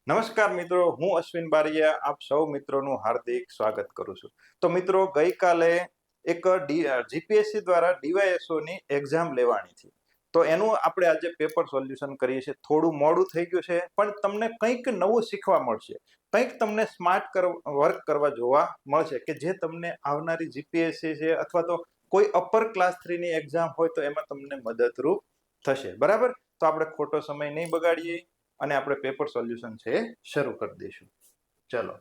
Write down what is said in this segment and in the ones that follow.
નમસ્કાર મિત્રો, હું અશ્વિન બારિયા આપ સૌ મિત્રોનું હાર્દિક સ્વાગત કરું છું. તો મિત્રો, ગઈકાલે એક જીપીએસસી દ્વારા ડીવાયએસઓ ની એક્ઝામ લેવાની હતી. તો એનું આપણે આજે પેપર સોલ્યુશન કરીએ છીએ. થોડું મોડું થઈ ગયું છે, પણ તમને કંઈક નવું શીખવા મળશે, કંઈક તમને સ્માર્ટ વર્ક કરવા જોવા મળશે કે જે તમને આવનારી જીપીએસસી છે અથવા તો કોઈ અપર ક્લાસ 3 ની એક્ઝામ હોય તો એમાં તમને મદદરૂપ થશે. બરાબર? તો આપણે ખોટો સમય નહીં બગાડીએ અને આપણે પેપર સોલ્યુશન છે શરૂ કરી દઈશું. ચલો,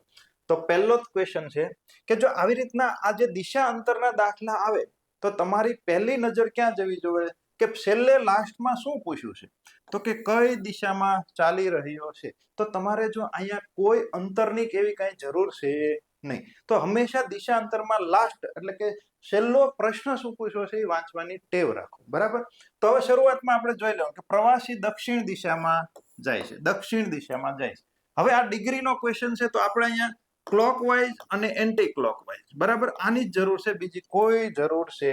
તો પહેલો જ ક્વેશ્ચન છે કે જો આવી રીતના આ જે દિશા અંતરના દાખલા આવે તો તમારી પહેલી નજર ક્યાં જવી જોઈએ કે છેલ્લે લાસ્ટમાં શું પૂછ્યું છે, તો કે કઈ દિશામાં ચાલી રહ્યો છે. તો તમારે જો અહીંયા કોઈ અંતરની કે એવી કઈ જરૂર છે નહીં. તો હંમેશા દિશા અંતરમાં લાસ્ટ એટલે કે છેલ્લો પ્રશ્ન શું પૂછ્યો છે એ વાંચવાની ટેવ રાખો. બરાબર? તો હવે શરૂઆતમાં આપણે જોઈ લેવું કે પ્રવાસી દક્ષિણ દિશામાં જાય છે, દક્ષિણ દિશામાં જાય છે. હવે આ ડિગ્રીનો ક્વેશ્ચન છે તો આપણે અહીંયા ક્લોકવાઇઝ અને એન્ટી ક્લોકવાઇઝ, બરાબર, આની જ જરૂર છે, બીજી કોઈ જરૂર છે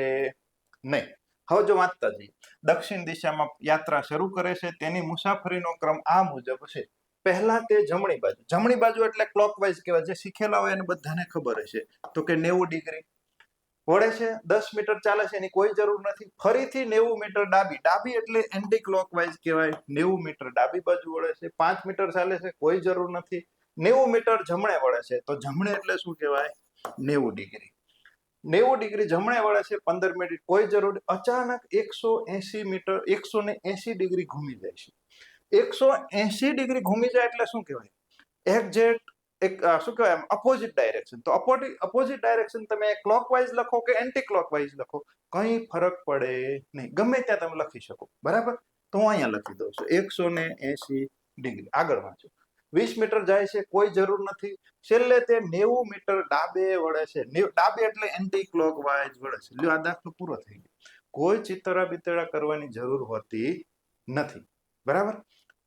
નહીં. હવે જો વાંચતા જઈએ, દક્ષિણ દિશામાં યાત્રા શરૂ કરે છે, તેની મુસાફરીનો ક્રમ આ મુજબ છે. પહેલા તે જમણી બાજુ, જમણી બાજુ એટલે ક્લોકવાઇઝ કહેવાય, જે શીખેલા હોય એને બધાને ખબર હશે તો કે 90 ડિગ્રી વળે છે. 10 મીટર ચાલે છે, એની કોઈ જરૂર નથી. ફરીથી 90 મીટર ડાબી, ડાબી એટલે એન્ટી ક્લોકવાઇઝ કહેવાય. 90 મીટર ડાબી બાજુ વળે છે. 5 મીટર ચાલે છે, કોઈ જરૂર નથી. 90 મીટર જમણે વળે છે, તો જમણે એટલે શું કહેવાય? 90 ડિગ્રી. 90 ડિગ્રી જમણે વળે છે, 15 મિનિટ, કોઈ જરૂર. અચાનક 180 મીટર, 180 ડિગ્રી ઘૂમી જાય છે. 180 ડિગ્રી ઘૂમી જાય એટલે શું કહેવાય? એક્ઝેક્ટ એક શું કહેવાય, અપોઝિટ ડાયરેક્શન. તો અપોઝિટ ડાયરેક્શન તમે ક્લોકવાઇઝ લખો કે એન્ટી ક્લોકવાઇઝ લખો, કંઈ ફરક પડે નહીં, ગમે ત્યાં તમે લખી શકો. બરાબર? તો હું અહીંયા લખી દઉં છું 180 ડિગ્રી. આગળ વાંચો. 20 મીટર જાય છે, કોઈ જરૂર નથી. છેલ્લે તે 90 મીટર ડાબે વળે છે. ડાબે એટલે એન્ટી ક્લોકવાઇઝ વળે છે. લ્યો, આ દાખલો પૂરો થઈ ગયો. કોઈ ચિતરા બિતરા કરવાની જરૂર હોતી નથી. બરાબર?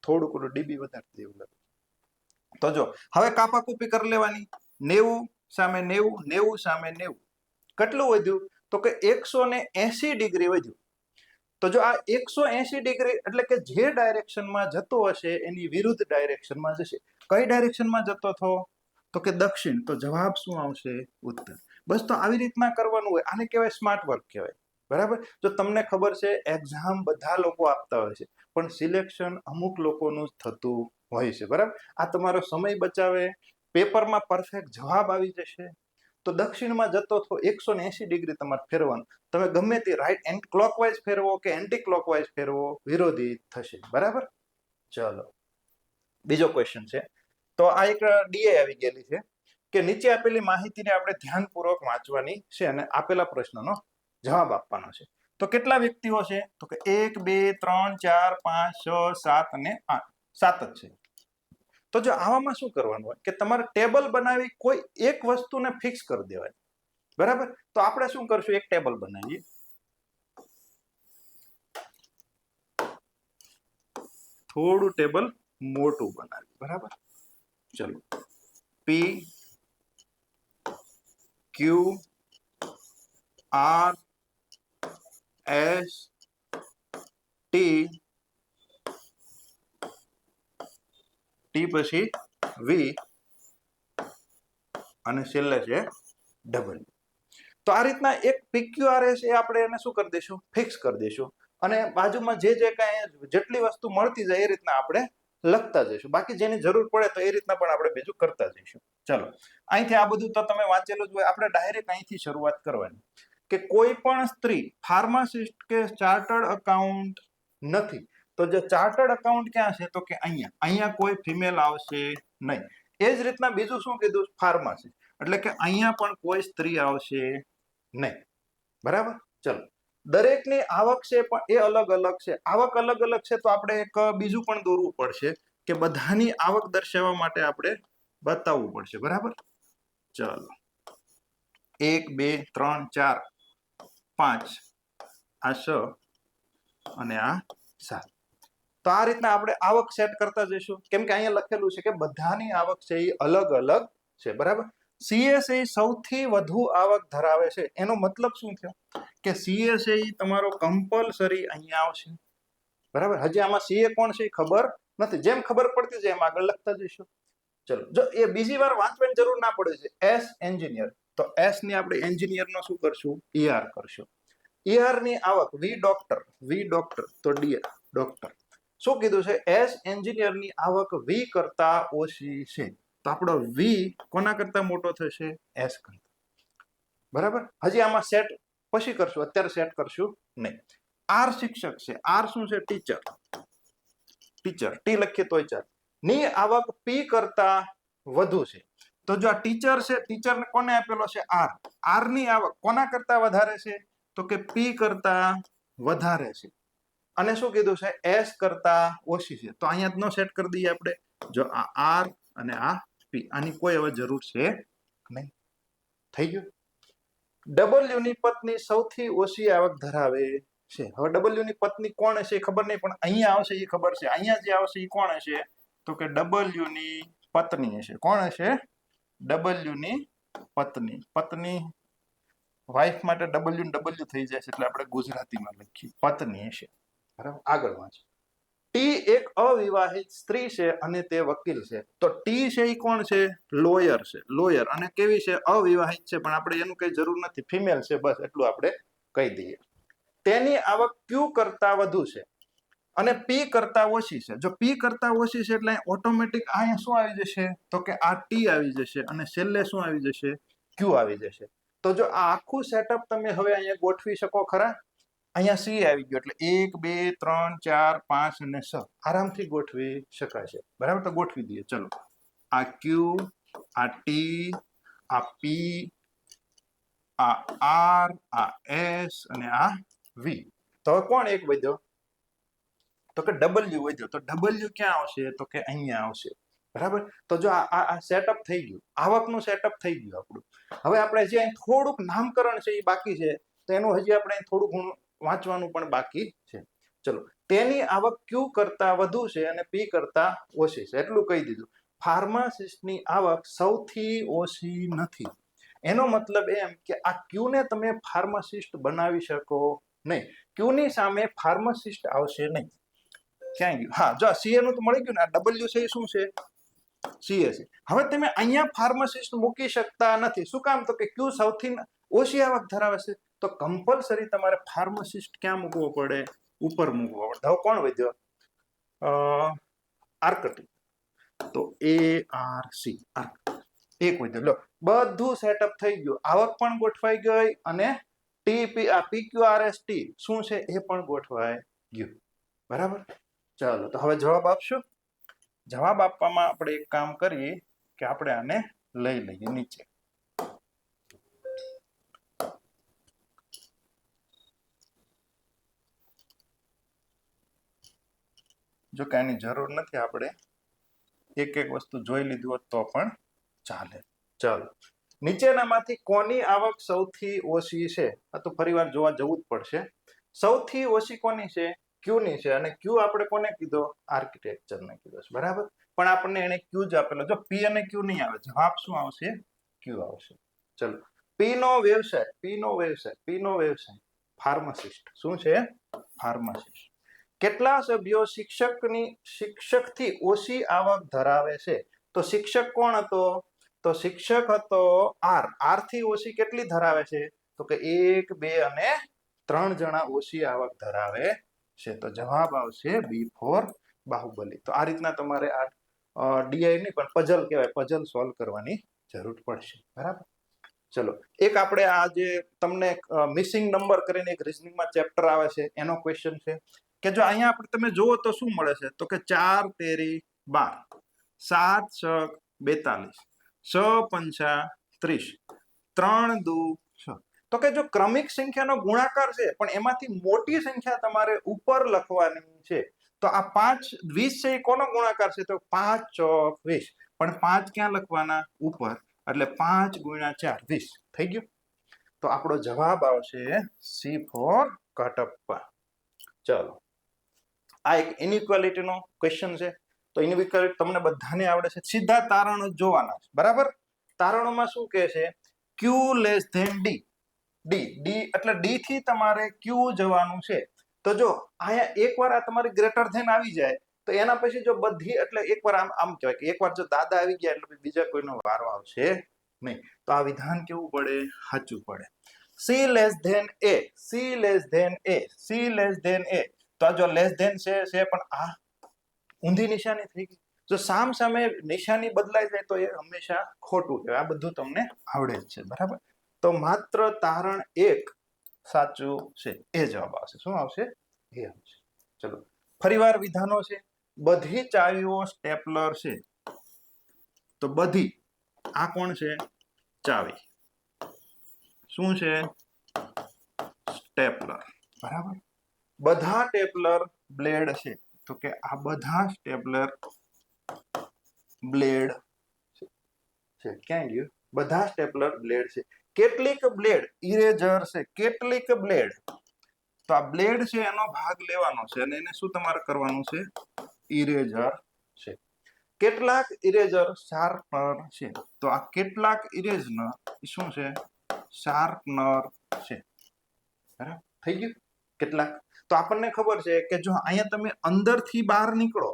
થોડું ડીબી વધારે દેવું લાગે. તો જો હવે કાપાકૂપી કરી લેવાની. 90 સામે 90, 90 સામે 90, કેટલું વધ્યું? તો કે 180 ડિગ્રી વધ્યું. તો જો આ 180 ડિગ્રી એટલે કે જે ડાયરેક્શનમાં જતો હશે એની વિરુદ્ધ ડાયરેક્શનમાં જશે. કઈ ડાયરેક્શનમાં જતો હતો? તો કે દક્ષિણ. તો જવાબ શું આવશે? ઉત્તર. બસ, તો આવી રીતના કરવાનું હોય. આને કહેવાય સ્માર્ટ વર્ક કહેવાય. બરાબર? જો તમને ખબર છે એક્ઝામ બધા લોકો આપતા હોય છે, પણ સિલેક્શન અમુક લોકોનું જ થતું હોય છે. બરાબર? આ તમારો સમય બચાવે, પેપરમાં પરફેક્ટ જવાબ આવી જશે. તો દક્ષિણમાં જતો તો 180 ડિગ્રી તમારે ફેરવાનું. તમે ગમે તે રાઈટ એન્ડ ક્લોકવાઇઝ ફેરવો કે એન્ટી ક્લોકવાઇઝ ફેરવો, વિરોધી થશે. બરાબર? ચલો, બીજો ક્વેશ્ચન છે. તો આ એક ડીએ આવી ગયેલી છે કે નીચે આપેલી માહિતીને આપણે ધ્યાનપૂર્વક વાંચવાની છે અને આપેલા પ્રશ્નનો જવાબ આપવાનો છે. તો કેટલા વ્યક્તિઓ છે? તો કે 1, 2, 3, 4, 5, 6, 7 અને 8. 7 જ છે. તો જો આવામાં શું કરવાનું હોય કે તમારે ટેબલ બનાવી કોઈ એક વસ્તુને ફિક્સ કરી દેવાય. બરાબર? તો આપણે શું કરશું, એક ટેબલ બનાવીએ. થોડું ટેબલ મોટું બનાવીએ. બરાબર? ચલો, P Q R S T T પછી વી અને છેલ્લે છે ડબલ. તો આ રીતના એક PQRS એ આપણે એને શું કરી દઈશું? ફિક્સ કરી દઈશું. અને બાજુમાં જે કાંઈ જેટલી વસ્તુ મળતી જાય એ રીતના આપણે લખતા જઈશું. બાકી જેની જરૂર પડે તો એ રીતના પણ આપણે બીજું કરતા જઈશું. ચલો, અહીંથી આ બધું તો તમે વાંચેલું જ હોય. આપણે ડાયરેક્ટ અહીંથી શરૂઆત કરવાની કે કોઈ પણ સ્ત્રી ફાર્માસિસ્ટ કે ચાર્ટર્ડ અકાઉન્ટ નથી. તો જે ચાર્ટર્ડ અકાઉન્ટ ક્યાં છે? તો કે અહીંયા કોઈ ફિમેલ આવશે નહીં. એ જ રીતના બીજું શું કીધું? ફાર્માસિસ્ટ, એટલે કે અહીંયા પણ કોઈ સ્ત્રી આવશે નહીં. બરાબર? ચલો, દરેકની આવક છે પણ એ અલગ અલગ છે. આવક અલગ અલગ છે તો આપણે એક બીજું પણ દોરવું પડશે કે બધાની આવક દર્શાવવા માટે આપણે બતાવવું પડશે. બરાબર? ચલો, 1, 2, 3, 4, 5, આ 6 અને આ 7. તો આ રીતના આપણે આવક સેટ કરતા જઈશું, કેમ કે અહીંયા લખેલું છે કે બધાની આવક છે એ અલગ અલગ છે. બરાબર? CSA સૌથી વધુ આવક ધરાવે છે. એનો મતલબ શું થયો કે CSA તમારો કમ્પલસરી અહીંયા આવશે. બરાબર? હજી આમાં CA કોણ છે ખબર નથી. જેમ ખબર પડતી જાય એમ આગળ લખતા જઈશું. ચલો, જો એ બીજી વાર વાંચવાની જરૂર ના પડે છે. એસ એન્જિનિયર, તો એસ ની આપણે એન્જિનિયર નો શું કરશું? ER કરશું. ER ની આવક વી ડોક્ટર, તો ડી ડોક્ટર. શું કીધું છે? એસ એન્જિનિયર ની આવક વી કરતા ઓછી છે, તો આપણો વી કોના કરતા મોટો થશે? એસ કરતા. બરાબર. હજી આમાં સેટ પછી કરશું, અત્યારે સેટ કરશું નહીં. આર શિક્ષક છે. આર શું છે? ટીચર. ટી લખીએ તોય ચાલે. ની આવક પી કરતા વધુ છે, તો જો આ ટીચર છે, ટીચર ને કોને આપેલો છે? આર. આર ની આવક કોના કરતા વધારે છે? તો કે પી કરતા વધારે છે. અને શું કીધું છે? એસ કરતા ઓછી છે. તો અહીંયા નો સેટ કરી દઈએ આપણે. જો આ આર અને આ પી, આની કોઈ હવે જરૂર છે નહીં. થઈ ગયું. ડબલ્યુ ની પત્ની સૌથી ઓછી આવક ધરાવે છે. હવે ડબલ્યુ ની પત્ની કોણ હશે ખબર નહીં, પણ અહીંયા આવશે એ ખબર છે. અહીંયા જે આવશે એ કોણ હશે? તો કે ડબલ્યુ ની પત્ની હશે. કોણ હશે? ડબલ્યુ ની પત્ની. પત્ની, વાઇફ માટે ડબલ્યુ ડબલ્યુ થઈ જાય છે, એટલે આપણે ગુજરાતીમાં લખીએ પત્ની હશે. બરાબર. આગળ વાંચો. ટી એક અવિવાહિત સ્ત્રી છે અને તે વકીલ છે. તો ટી છે એ કોણ છે? લોયર છે. લોયર. અને કેવી છે? અવિવાહિત છે, પણ આપણે એનું કઈ જરૂર નથી, ફિમેલ છે, બસ એટલું આપણે કહી દઈએ. તેની આવક ક્યુ કરતા વધુ છે અને પી કરતા ઓછી છે. જો પી કરતા ઓછી છે એટલે ઓટોમેટિક અહીંયા શું આવી જશે? તો કે આ ટી આવી જશે અને છેલ્લે શું આવી જશે? ક્યુ આવી જશે. તો જો આ આખું સેટઅપ તમે હવે અહીંયા ગોઠવી શકો ખરા? અહીંયા સી આવી ગયો એટલે 1 2 3 4 5 અને 6 આરામથી ગોઠવી શકાશે. બરાબર. તો ગોઠવી દઈએ. ચલો, આ ક્યુ, આ ટી, આ પી, આ આર, આ એસ અને આ વી. તો હવે કોણ એક વધ્યો? તો કે ડબલ્યુ વધ્યો. તો ડબલ્યુ ક્યાં આવશે? તો કે અહીંયા આવશે. બરાબર. તો જો આ સેટઅપ થઈ ગયું, આવકનું સેટઅપ થઈ ગયું આપણું. હવે આપણે જે થોડુંક નામકરણ છે એ બાકી છે, તો એનું હજી આપણે થોડું ઘણું વાંચવાનું પણ બાકી છે. ચલો, તેની આવક ક્યુ કરતા વધુ છે અને પી કરતા ઓછી છે, એટલું કહી દીધું. ફાર્માસિસ્ટની આવક સૌથી ઓછી નથી. એનો મતલબ એમ કે આ ક્યુ ને તમે ફાર્માસિસ્ટ બનાવી શકો નહીં. ક્યુ ની સામે ફાર્માસિસ્ટ આવશે નહીં. ક્યાં ગયું? હા, જો સીએ નું તો મળી ગયું ને. આ ડબલ્યુ છે એ શું છે? સીએ છે. હવે તમે અહીંયા ફાર્માસિસ્ટ મૂકી શકતા નથી. શું કામ? તો કે ક્યુ સૌથી ઓછી આવક ધરાવે છે, તો કમ્પલસરી તમારે ફાર્માસિસ્ટ ક્યાં મૂકવો પડે? ઉપર મૂકવો પડે. હવે કોણ વધ્યો? આર્કટિક. તો ARC, એક વધ્યો. લો, બધું સેટઅપ થઈ ગયું. આવક પણ ગોઠવાઈ ગઈ અને ટીપી આ PQRST શું છે એ પણ ગોઠવાઈ ગયું. બરાબર. ચાલો, તો હવે જવાબ આપશું. જવાબ આપવામાં આપણે એક કામ કરીએ કે આપણે આને લઈ લઈએ નીચે. જો કે આની જરૂર નથી, આપણે એક એક વસ્તુ જોઈ લીધું હોત તો પણ ચાલે. ચાલો, નીચેનામાંથી કોની આવક સૌથી ઓછી છે? આ તો ફરીવાર જોવા જવું જ પડશે. સૌથી ઓછી કોની છે? ક્યુ ની છે. અને ક્યુ આપણે કોને કીધો? આર્કિટેક્ચર ને કીધો છે. બરાબર. પણ આપણને એને ક્યુ જ આપેલો. જો પી અને ક્યુ નહીં આવે, જવાબ શું આવશે? ક્યુ આવશે. ચલો, પી નો વ્યવસાય ફાર્માસિસ્ટ. શું છે? ફાર્માસિસ્ટ. કેટલા સભ્યો શિક્ષકથી ઓછી આવક ધરાવે છે? તો શિક્ષક કોણ હતો? તો શિક્ષક હતો આર. આર થી ઓછી કેટલી ધરાવે છે? તો કે 1 2 અને 3 જણા ઓછી આવક ધરાવે છે. તો જવાબ આવશે બી ફોર બાહુબલી. તો આ રીતના તમારે આ ડીઆઈ નહીં પણ પઝલ કહેવાય, પઝલ સોલ્વ કરવાની જરૂર પડશે. બરાબર. ચલો, એક આપણે આ જે તમને મિસિંગ નંબર કરીને એક રીઝનિંગમાં ચેપ્ટર આવે છે એનો ક્વેશ્ચન છે કે જો અહીંયા આપણે તમે જુઓ તો શું મળે છે? તો કે 4 તેરી 12, 7 છક 42, 6 પંચા 30, 3 દુ 6. તો કે જો ક્રમિક સંખ્યાનો ગુણાકાર છે પણ એમાંથી મોટી સંખ્યા તમારે ઉપર લખવાની છે, તો આ 5 20 છે એ કોનો ગુણાકાર છે? તો 5 ચોક 20, પણ 5 ક્યાં લખવાના? ઉપર. એટલે 5 ગુણ્યા 4 20 થઈ ગયું. તો આપણો જવાબ આવશે સી ફોર કટપ્પા. ચલો, આ એક ઇનઇક્વાલિટી નો ક્વેશ્ચન છે. તો ઇનઇક્વાલિટી તમને બધાને આવડે છે. સીધા તારણો જોવાના છે. બરાબર. તારણોમાં શું કહે છે? ક્યુ લેસ ધેન ડી. ડી એટલે ડી થી તમારે ક્યુ જવાનું છે. તો જો અહીંયા એકવાર આ તમારી ગ્રેટર ધેન આવી જાય તો એના પછી જો બધી એટલે એકવાર આમ કહેવાય કે એકવાર જો દાદા આવી ગયા એટલે બીજા કોઈનો વારો આવશે નહીં. તો આ વિધાન કેવું પડે? સાચું પડે. સી લેસ ધેન એ, સી લેસ ધેન એ, સી લેસ ધેન એ. તો આ જો લેસ ધેન છે પણ આ ઊંધી નિશાની થઈ ગઈ. જો સામ સામે નિશાની બદલાઈ જાય તો એ હંમેશા ખોટું કહેવાય. આ બધું તમને આવડે જ છે, બરાબર? તો માત્ર તારણ એક સાચું છે, એ જવાબ આવશે. શું આવશે? એ આવશે. ચલો ફરીવાર વિધાનો છે. બધી ચાવીઓ સ્ટેપલર છે. તો બધી, આ કોણ છે? ચાવી. શું છે? સ્ટેપલર, બરાબર? બધા સ્ટેપલર બ્લેડ છે. તો કે આ બધા સ્ટેપલર બ્લેડ છે. ક્યાં ગયું? બધા સ્ટેપલર બ્લેડ છે. કેટલીક બ્લેડ ઇરેઝર છે. કેટલીક બ્લેડ, તો આ બ્લેડ છે એનો ભાગ લેવાનો છે અને એને શું તમારે કરવાનું છે? ઇરેઝર છે. કેટલાક ઇરેઝર શાર્પનર છે. તો આ કેટલાક ઇરેઝર શું છે? શાર્પનર છે. બરાબર? થઈ ગયું? કેટલાક. તો આપણને ખબર છે કે જો અહીંયા તમે અંદરથી બહાર નીકળો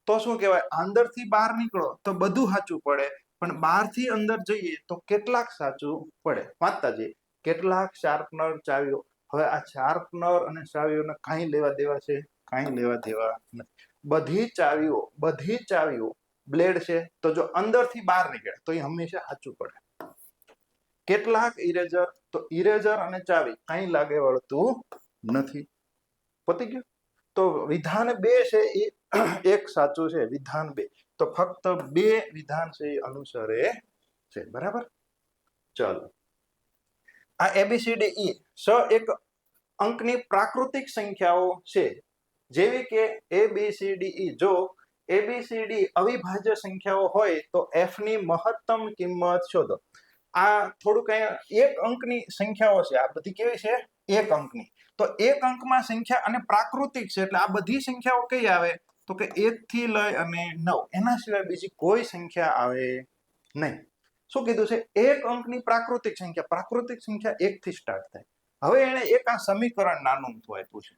તો શું કહેવાય? અંદરથી બહાર નીકળો તો બધું સાચું પડે, પણ બહારથી અંદર જઈએ તો કેટલાક સાચું પડે. વાંચતા જઈએ. કેટલાક શાર્પનર ચાવીઓ. હવે આ શાર્પનર અને ચાવીઓને કાંઈ લેવા દેવા છે? કાંઈ લેવા દેવા નથી. બધી ચાવીઓ બ્લેડ છે. તો જો અંદરથી બહાર નીકળે તો એ હંમેશા સાચું પડે. કેટલાક ઇરેઝર, તો ઇરેઝર અને ચાવી કાંઈ લાગે વળતું નથી. પતી ગયું? તો વિધાન 2 છે એ એક સાચું છે. વિધાન 2. તો ફક્ત 2 વિધાન છે એ અનુસરે છે, બરાબર? ચાલો, આ ABCDE એક અંકની પ્રાકૃતિક સંખ્યાઓ છે, જેવી કે ABCDE. જો ABCD અવિભાજ્ય સંખ્યાઓ હોય તો f ની મહત્તમ કિંમત શોધો. આ થોડુંક એક અંકની સંખ્યાઓ છે. આ બધી કેવી છે? એક અંકની. તો એક અંકમાં સંખ્યા અને પ્રાકૃતિક છે એટલે આ બધી સંખ્યાઓ કઈ આવે? તો કે 1 થી લઈ અને 9, એના સિવાય બીજી કોઈ સંખ્યા આવે નહીં. શું કીધું છે? એક અંકની પ્રાકૃતિક સંખ્યા. પ્રાકૃતિક સંખ્યા 1 થી સ્ટાર્ટ થાય. હવે એને એક આ સમીકરણ નાનું આપ્યું છે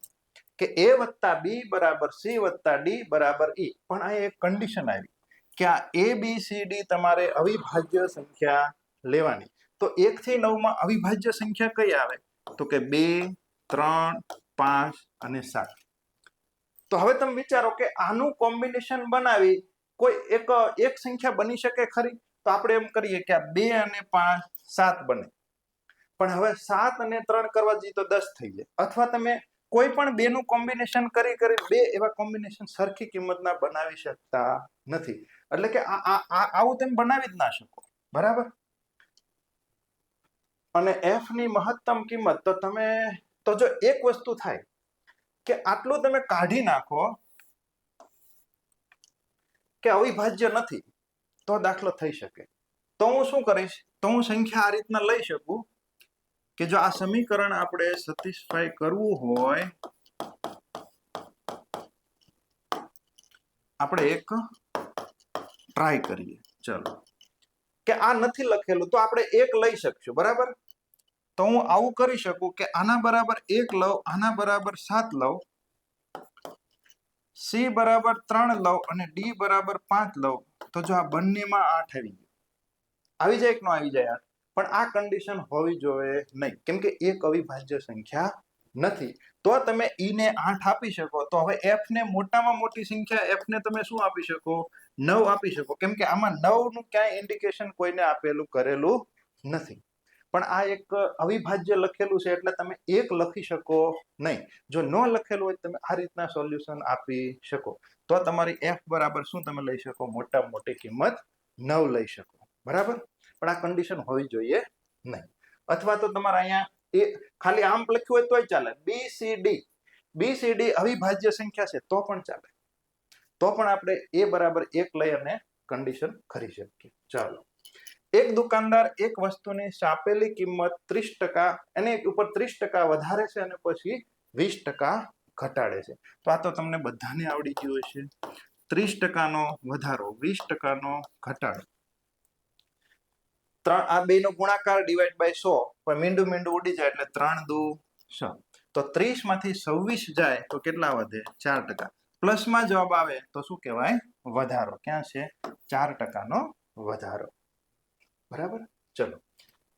કે a વત્તા b બરાબર c વત્તા d બરાબર e. પણ આ એક કન્ડિશન આવી કે આ ABCD તમારે અવિભાજ્ય સંખ્યા લેવાની. તો 1 થી 9 માં અવિભાજ્ય સંખ્યા કઈ આવે? તો કે 2, 3, 5 અને 7. તો હવે તમે વિચારો કે આનું કોમ્બિનેશન બનાવી કોઈ એક સંખ્યા બની શકે ખરી? તો આપણે એમ કરીએ કે આ 2 અને 5 7 બને. પણ હવે 7 અને 3 કરવા જઈએ તો 10 થઈ જાય. અથવા તમે કોઈ પણ 2 નું કોમ્બિનેશન કરી 2 એવા કોમ્બિનેશન સરખી કિંમતના બનાવી શકતા નથી. એટલે કે આવું તમે બનાવી જ ના શકો, બરાબર? અને f ની મહત્તમ કિંમત તો જો એક વસ્તુ થાય કે આટલું તમે કાઢી નાખો કે અવિભાજ્ય નથી તો દાખલો થઈ શકે. તો હું શું કરીશ? તો હું સંખ્યા આ રીતના લઈ શકું કે જો આ સમીકરણ આપણે સેટિસ્ફાય કરવું હોય, આપણે એક ટ્રાય કરીએ. ચલો, કે આ નથી લખેલું તો આપણે એક લઈ શકશું, બરાબર? તો હું આવું કરી શકું કે આના બરાબર 1 લઉં, આના બરાબર 7 લઉં, c બરાબર 3 લઉં અને d બરાબર 5 લઉં. તો જો આ બંનેમાં 8 આવી જાય કે ન આવી જાય? પણ આ કન્ડિશન હોવી જોઈએ નહીં, કેમ કે એક અવિભાજ્ય સંખ્યા નથી. તો તમે e ને 8 આપી શકો. તો હવે f ને મોટામાં મોટી સંખ્યા f ને તમે શું આપી શકો? 9 આપી શકો, કેમ કે આમાં 9 નું ક્યાંય ઇન્ડિકેશન કોઈને આપેલું કરેલું નથી. પણ આ એક અવિભાજ્ય લખેલું છે એટલે તમે એક લખી શકો નહીં. જો ન લખેલું હોય તમે આ રીતના સોલ્યુશન આપી શકો. તો તમારી f બરાબર શું તમે લઈ શકો? મોટામાં મોટી કિંમત 9 લઈ શકો, બરાબર? પણ આ કન્ડિશન હોવી જોઈએ નહીં. અથવા તો તમારે અહીંયા ખાલી આમ લખ્યું હોય તોય ચાલે. BCD અવિભાજ્ય સંખ્યા છે તો પણ ચાલે. તો પણ આપણે a બરાબર 1 લઈ અને કન્ડિશન કરી શકીએ. ચાલો, એક દુકાનદાર એક વસ્તુની સાપેલી કિંમત 30%, એની ઉપર 30% વધારે છે અને પછી 20% ઘટાડે છે. તો આ તો તમને બધાને આવડી ગયું હશે. 30% નો વધારો, 20% નો ઘટાડો. આ બે નો ગુણાકાર ડિવાઈડ બાય 100, પણ મીંડું ઉડી જાય એટલે 3 દુ 6. તો 30 માંથી 26 જાય તો કેટલા વધે? 4%. પ્લસમાં જવાબ આવે તો શું કહેવાય? વધારો. ક્યાં છે? 4%નો વધારો. બરાબર. ચલો,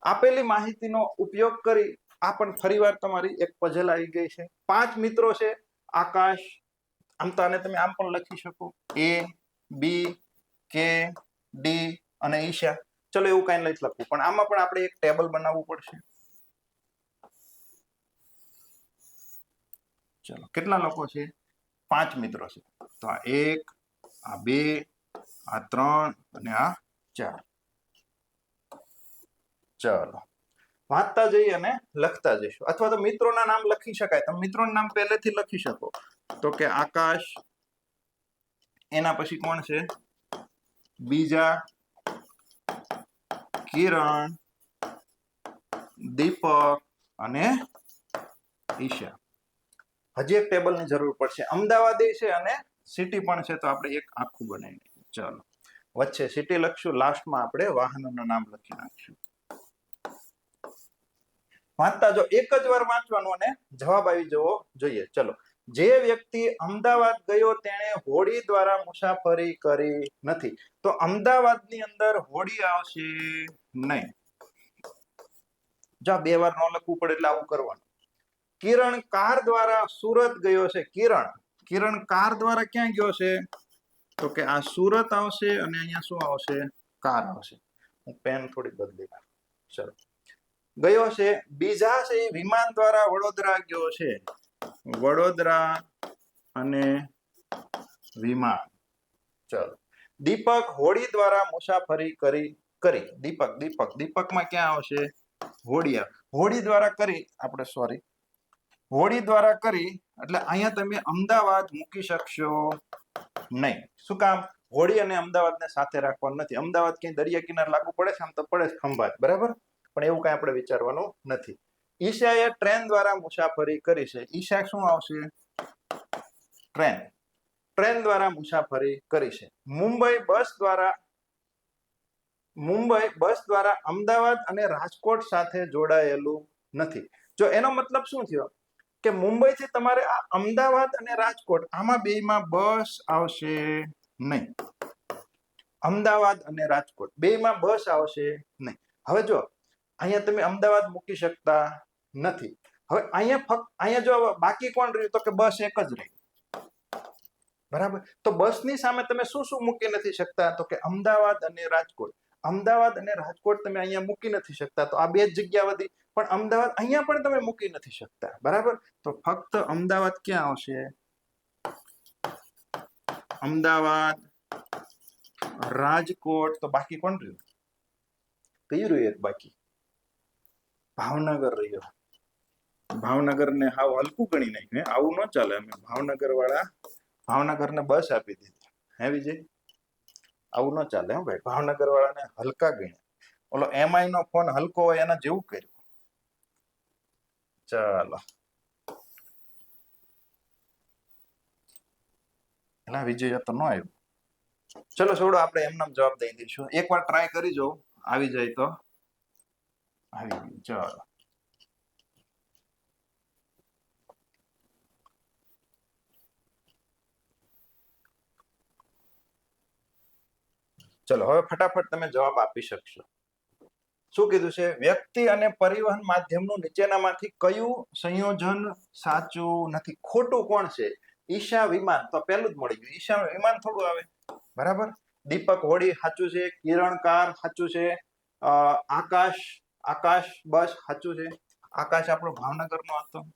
આપેલી માહિતીનો ઉપયોગ કરી આ પણ ફરીવાર તમારી એક પઝલ આવી ગઈ છે. 5 મિત્રો છે. આકાશ, આમ તો આને તમે આમ પણ લખી શકો, A, B, K, D અને ઈશા. ચલો એવું કઈ નથી લખવું, પણ આમાં પણ આપણે એક ટેબલ બનાવવું પડશે. ચલો, કેટલા લોકો છે? 5 મિત્રો છે. તો આ 1, આ 2, આ 3 અને આ 4. ચલો, વાંચતા જઈએ અને લખતા જઈશું, અથવા તો મિત્રોના નામ લખી શકાય. તમે મિત્રોના નામ પહેલેથી લખી શકો. તો કે આકાશ, એના પછી કોણ છે? બીજા, કિરણ, દીપક અને ઈશા. હજી એક ટેબલની જરૂર પડશે. અમદાવાદી છે અને સિટી પણ છે, તો આપણે એક આખું બનાવી દઈએ. ચાલો, વચ્ચે સિટી લખશું, લાસ્ટમાં આપણે વાહનોના નામ લખી નાખીશું. વાંચતા જો, એક જ વાર વાંચવાનું અને જવાબ આવી જવો જોઈએ. ચલો, જે વ્યક્તિ અમદાવાદ ગયો તેણે હોડી દ્વારા મુસાફરી કરી નથી. તો અમદાવાદની અંદર હોડી આવશે નહીં. જો 2 વાર ન લખવું પડે એટલે આવું કરવાનું. કિરણ કાર દ્વારા સુરત ગયો છે. કિરણ કાર દ્વારા ક્યાં ગયો છે? તો કે આ સુરત આવશે અને અહીંયા શું આવશે? કાર આવશે. હું પેન થોડી બદલી નાખું. ચલો, ગયો છે. બીજા છે એ વિમાન દ્વારા વડોદરા ગયો છે. વડોદરા અને વિમાન. ચલો, દીપક હોડી દ્વારા મુસાફરી કરી. દીપકમાં ક્યાં આવશે? હોડી. હોડી દ્વારા કરી, આપણે સોરી, હોડી દ્વારા કરી એટલે અહીંયા તમે અમદાવાદ મૂકી શકશો નહીં. શું કામ? હોડી અને અમદાવાદને સાથે રાખવાનું નથી. અમદાવાદ ક્યાંય દરિયા કિનારે લાગુ પડે છે? આમ તો પડે છે ખંભાત, બરાબર, પણ એવું કઈ આપણે વિચારવાનું નથી. ઈશાએ ટ્રેન દ્વારા મુસાફરી કરી છે. ઈશા શું આવશે? ટ્રેન દ્વારા મુસાફરી કરી છે. મુંબઈ બસ દ્વારા અમદાવાદ અને રાજકોટ સાથે જોડાયેલું નથી. જો એનો મતલબ શું થયો કે મુંબઈ થી તમારે આ અમદાવાદ અને રાજકોટ, આમાં બેયમાં બસ આવશે નહીં. અમદાવાદ અને રાજકોટ બેયમાં બસ આવશે નહીં. હવે જો અહીંયા તમે અમદાવાદ મૂકી શકતા નથી. હવે અહીંયા જો બાકી કોણ રહ્યું? તો કે બસ એક જ રહી. બરાબર. તો બસની સામે તમે શું શું મૂકી નથી શકતા? તો કે અમદાવાદ અને રાજકોટ. અમદાવાદ અને રાજકોટ તમે અહીંયા મૂકી નથી શકતા, તો આ 2 જ જગ્યા વધી. પણ અમદાવાદ અહીંયા પણ તમે મૂકી નથી શકતા, બરાબર. તો ફક્ત અમદાવાદ ક્યાં આવશે? અમદાવાદ, રાજકોટ. તો બાકી કોણ રહ્યું? કયું રહ્યું એક બાકી? ભાવનગર રહ્યો. ભાવનગર ને હાવ હલકું ગણી નાખ્યું. આવું ન ચાલે. અમે ભાવનગર ને બસ આપી દીધી. હે વિજય, આવું ન ચાલે હો ભાઈ. ભાવનગર વાળાને હલકા ગણ્યા. ઓલો MI નો ફોન હલકો હોય એના જેવું કર્યું. ચાલો, એના વિજય તો ન આવ્યું. ચલો છોડો, આપણે એમનામ જવાબ દઈ દઈશું. એકવાર ટ્રાય કરી જો, આવી જાય તો આવી ગયું. ચલો, હવે ફટાફટ તમે જવાબ આપી શકશો. શું કીધું છે? વ્યક્તિ અને પરિવહન માધ્યમનું નીચેનામાંથી કયું સંયોજન સાચું નથી? ખોટું કોણ છે? ઈશા વિમાન. તો પેલું જ મળી ગયું. ઈશા વિમાન થોડું આવે, બરાબર. દીપક હોડી સાચું છે. કિરણ કાર સાચું છે. આકાશ બસ સાચું છે. આકાશ આપણો ભાવનગર નો હતો.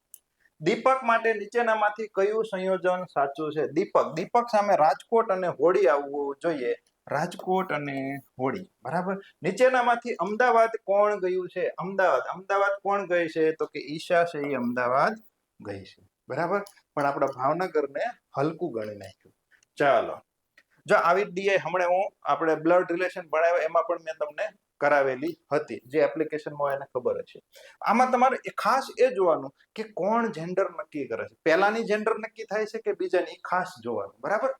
દીપક માટે નીચેનામાંથી કયું સંયોજન સાચું છે? દીપક સામે રાજકોટ અને હોડી આવવું જોઈએ. રાજકોટ અને હોડી, બરાબર. નીચેનામાંથી અમદાવાદ કોણ ગયું છે? અમદાવાદ કોણ ગઈ છે? તો કે ઈશા છે એ અમદાવાદ ગઈ છે, બરાબર. પણ આપણા ભાવનગરને હલકું ગણી નાખ્યું. ચાલો, જો આવી ડીઆઈ હમણાં આપણે બ્લડ રિલેશન ભણાવ્યા એમાં પણ મેં તમને કરાવેલી હતી, જે એપ્લિકેશનમાં એને ખબર છે. આમાં તમારે ખાસ એ જોવાનું કે કોણ જેન્ડર નક્કી કરે છે. પહેલાની જેન્ડર નક્કી થાય છે કે બીજાની, ખાસ જોવાનું, બરાબર.